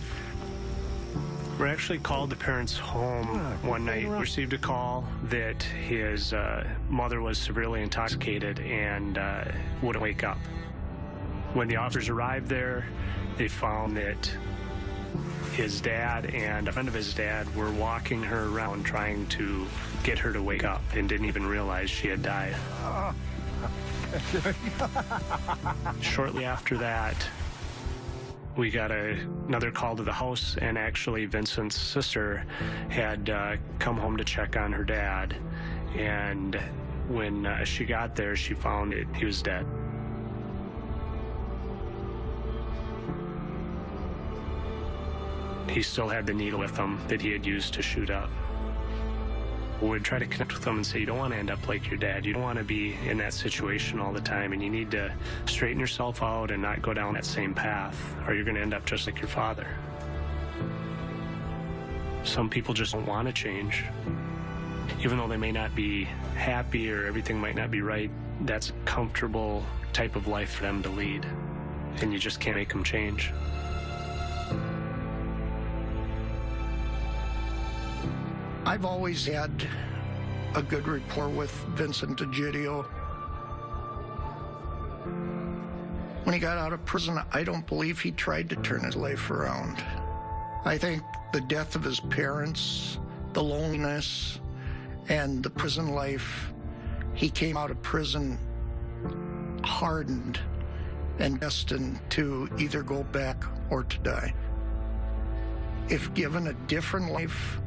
We actually called the parents home one night, received a call that his mother was severely intoxicated and wouldn't wake up. When the officers arrived there, they found that his dad and a friend of his dad were walking her around trying to get her to wake up and didn't even realize she had died. Shortly after that, we got another call to the house, and actually Vincent's sister had come home to check on her dad. And when she got there, she found he was dead. He still had the needle with him that he had used to shoot up. We'd try to connect with them and say, you don't want to end up like your dad. You don't want to be in that situation all the time, and you need to straighten yourself out and not go down that same path, or you're going to end up just like your father. Some people just don't want to change. Even though they may not be happy or everything might not be right, that's a comfortable type of life for them to lead, and you just can't make them change. I've always had a good rapport with Vincent DeGidio. When he got out of prison, I don't believe he tried to turn his life around. I think the death of his parents, the loneliness, and the prison life, he came out of prison hardened and destined to either go back or to die. If given a different life,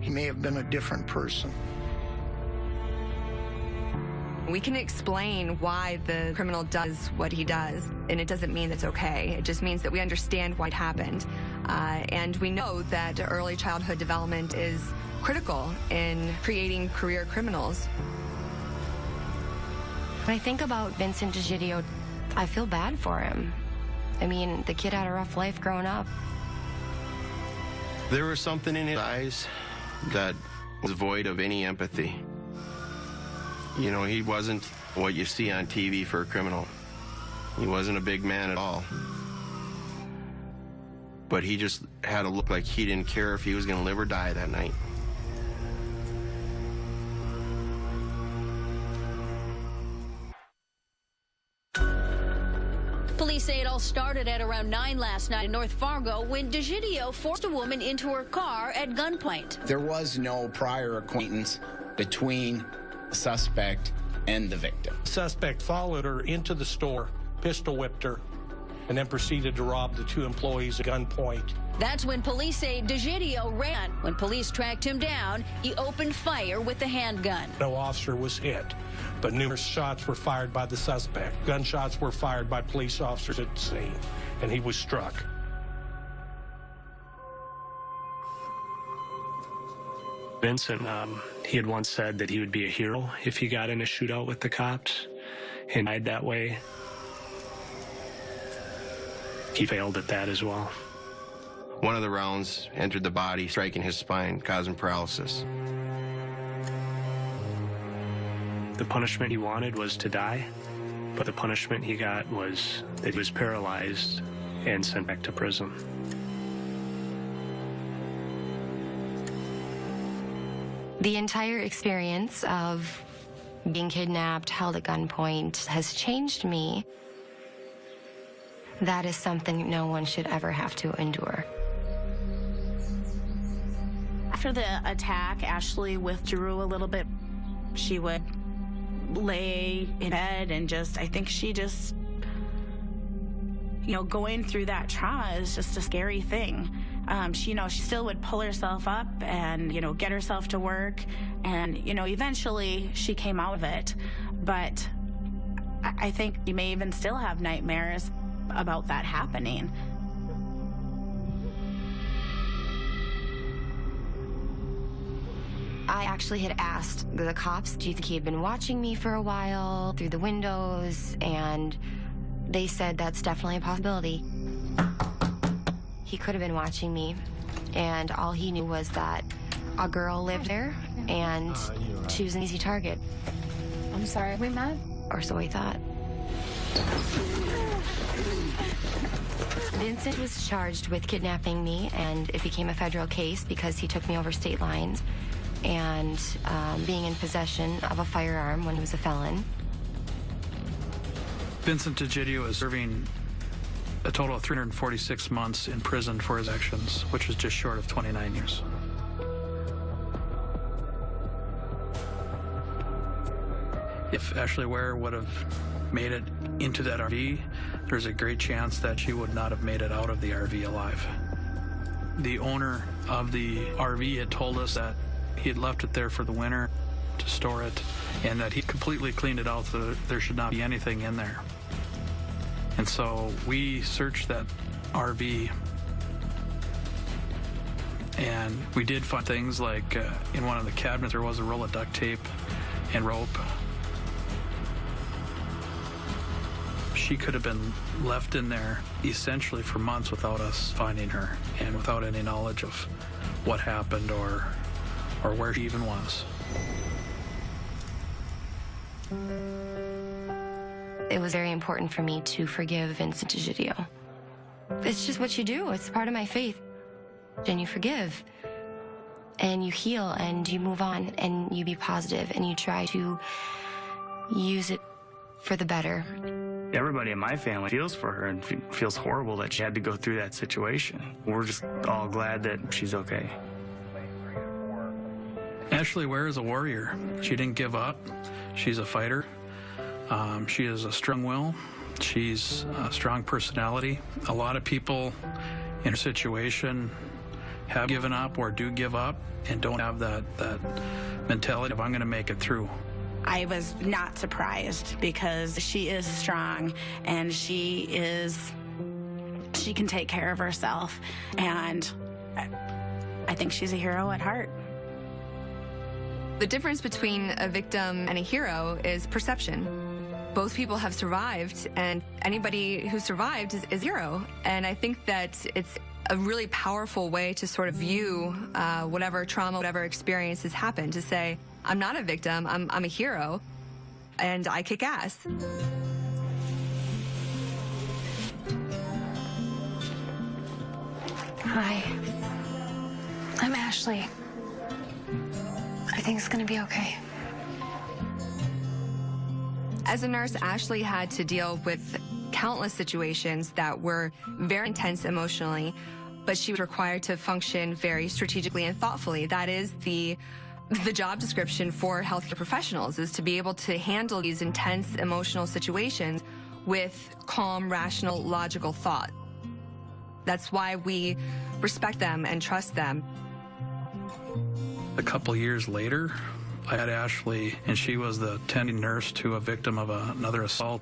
he may have been a different person. We can explain why the criminal does what he does, and it doesn't mean it's okay. It just means that we understand why it happened. And we know that early childhood development is critical in creating career criminals. When I think about Vincent DeGidio, I feel bad for him. I mean, the kid had a rough life growing up. There was something in his eyes that was void of any empathy. You know, he wasn't what you see on TV for a criminal. He wasn't a big man at all. But he just had a look like he didn't care if he was going to live or die that night. Police say it all started at around 9 last night in North Fargo when DeGidio forced a woman into her car at gunpoint. There was no prior acquaintance between the suspect and the victim. The suspect followed her into the store, pistol whipped her, and then proceeded to rob the two employees at gunpoint. That's when police say DeGidio ran. When police tracked him down, he opened fire with the handgun. No officer was hit, but numerous shots were fired by the suspect. Gunshots were fired by police officers at the scene, and he was struck. Vincent, he had once said that he would be a hero if he got in a shootout with the cops and died that way. he failed at that as well. One of the rounds entered the body, striking his spine, causing paralysis. The punishment he wanted was to die, but the punishment he got was that he was paralyzed and sent back to prison. The entire experience of being kidnapped, held at gunpoint, has changed me. That is something no one should ever have to endure. After the attack, Ashley withdrew a little bit. She would lay in bed and I think she just, going through that trauma is just a scary thing. She still would pull herself up and, get herself to work. And, eventually she came out of it. But I think you may even still have nightmares about that happening. I actually had asked the cops, do you think he had been watching me for a while through the windows? And they said that's definitely a possibility. He could have been watching me, and all he knew was that a girl lived there, and she was an easy target. I'm sorry, we met? Or so he thought. Vincent was charged with kidnapping me, and it became a federal case because he took me over state lines and being in possession of a firearm when he was a felon. Vincent DeGidio is serving a total of 346 months in prison for his actions, which is just short of 29 years. If Ashley Ware would have made it into that RV, there's a great chance that she would not have made it out of the RV alive. The owner of the RV had told us that he had left it there for the winter to store it, and that he completely cleaned it out so that there should not be anything in there. And so we searched that RV, and we did find things like in one of the cabinets there was a roll of duct tape and rope. She could have been left in there essentially for months without us finding her and without any knowledge of what happened or where she even was. It was very important for me to forgive Vincent DeGidio. It's just what you do. It's part of my faith. And you forgive, and you heal, and you move on, and you be positive, and you try to use it for the better. Everybody in my family feels for her and feels horrible that she had to go through that situation. We're just all glad that she's okay. Ashley Ware is a warrior. She didn't give up. She's a fighter. She has a strong will. She's a strong personality. A lot of people in her situation have given up or do give up and don't have that mentality of I'm going to make it through. I was not surprised because she is strong and she can take care of herself, and I think she's a hero at heart. The difference between a victim and a hero is perception. Both people have survived, and anybody who survived is a hero. And I think that it's a really powerful way to sort of view whatever trauma, whatever experience has happened, to say, I'm not a victim, I'm a hero, and I kick ass. Hi, I'm Ashley. Everything's gonna be okay. As a nurse, Ashley had to deal with countless situations that were very intense emotionally, but she was required to function very strategically and thoughtfully. That is the job description for healthcare professionals, is to be able to handle these intense emotional situations with calm, rational, logical thought. That's why we respect them and trust them. A couple years later, I had Ashley, and she was the attending nurse to a victim of another assault.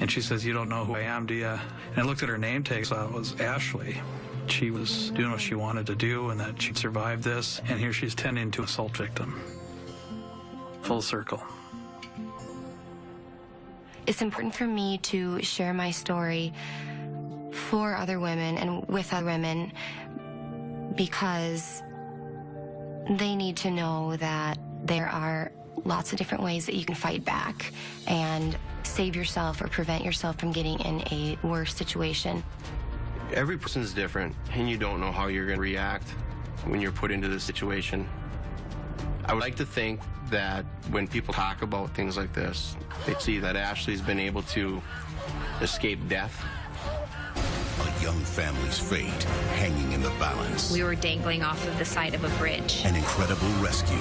And she says, "You don't know who I am, do you?" And I looked at her name tag, so it was Ashley. She was doing what she wanted to do and that she'd survived this. And here she's tending to an assault victim. Full circle. It's important for me to share my story for other women and with other women because they need to know that there are lots of different ways that you can fight back and save yourself or prevent yourself from getting in a worse situation. Every person's different, and you don't know how you're going to react when you're put into this situation. I would like to think that when people talk about things like this, they see that Ashley's been able to escape death. A young family's fate hanging in the balance. We were dangling off of the side of a bridge. An incredible rescue.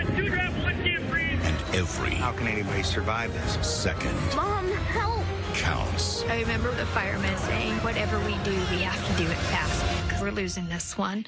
And every... How can anybody survive this? Second... Mom, help! ...counts. I remember the firemen saying, whatever we do, we have to do it fast, because we're losing this one.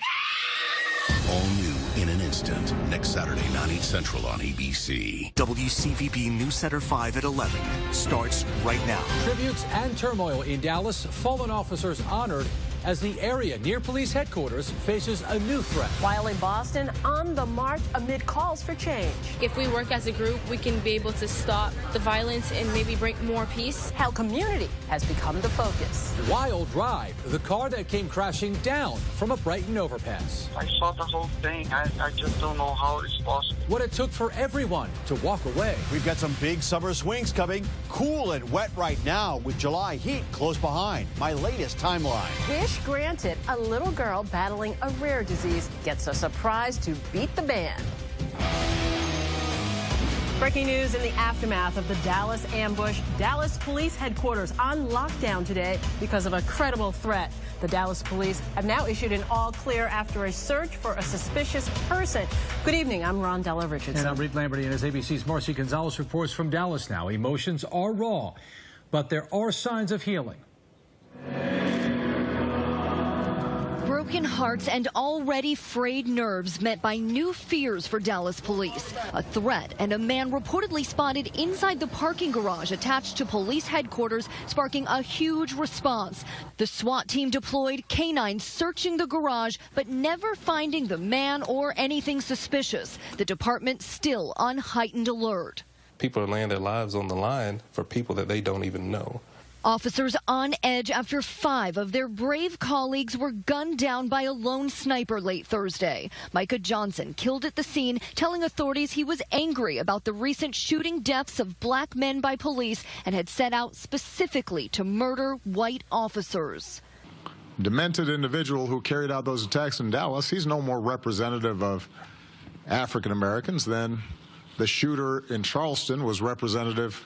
All new in an instant. Next Saturday, 9, 8 Central on ABC. WCVB News Center 5 at 11 starts right now. Tributes and turmoil in Dallas. Fallen officers honored as the area near police headquarters faces a new threat. While in Boston, on the march amid calls for change. If we work as a group, we can be able to stop the violence and maybe bring more peace. How community has become the focus. Wild Ride, the car that came crashing down from a Brighton overpass. I saw the whole thing. I just don't know how it's possible. What it took for everyone to walk away. We've got some big summer swings coming. Cool and wet right now with July heat close behind. My latest timeline. Wish granted, a little girl battling a rare disease gets a surprise to beat the band. Breaking news in the aftermath of the Dallas ambush. Dallas police headquarters on lockdown today because of a credible threat. The Dallas police have now issued an all clear after a search for a suspicious person. Good evening, I'm Rondella Richardson. And I'm Reed Lamberty, and as ABC's Marcy Gonzalez reports from Dallas now. Emotions are raw, but there are signs of healing. Broken hearts and already frayed nerves met by new fears for Dallas police. A threat and a man reportedly spotted inside the parking garage attached to police headquarters, sparking a huge response. The SWAT team deployed, canines searching the garage, but never finding the man or anything suspicious. The department still on heightened alert. People are laying their lives on the line for people that they don't even know. Officers on edge after 5 of their brave colleagues were gunned down by a lone sniper late Thursday. Micah Johnson killed at the scene, telling authorities he was angry about the recent shooting deaths of black men by police and had set out specifically to murder white officers. Demented individual who carried out those attacks in Dallas, he's no more representative of African Americans than the shooter in Charleston was representative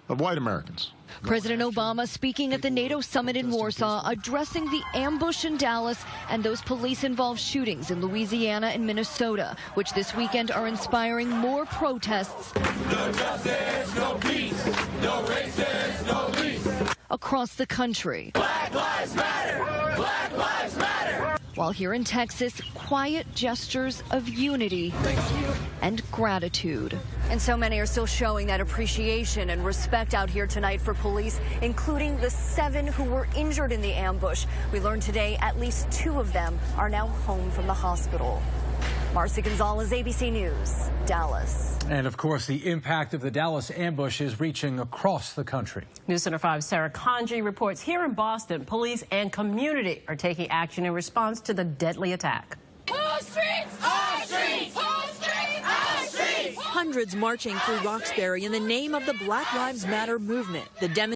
of white Americans. President Obama speaking at the NATO summit in Warsaw, addressing the ambush in Dallas and those police-involved shootings in Louisiana and Minnesota, which this weekend are inspiring more protests. No justice, no peace, no races, no peace. Across the country. Black lives matter! Black lives matter! While here in Texas, quiet gestures of unity and gratitude. And so many are still showing that appreciation and respect out here tonight for police, including the 7 who were injured in the ambush. We learned today at least 2 of them are now home from the hospital. Marcy Gonzalez, ABC News, Dallas. And of course, the impact of the Dallas ambush is reaching across the country. News Center 5's Sarah Conji reports here in Boston, police and community are taking action in response to the deadly attack. All streets! All streets! All streets! All streets! Hundreds marching through Roxbury in the name of the Black Lives Matter movement. The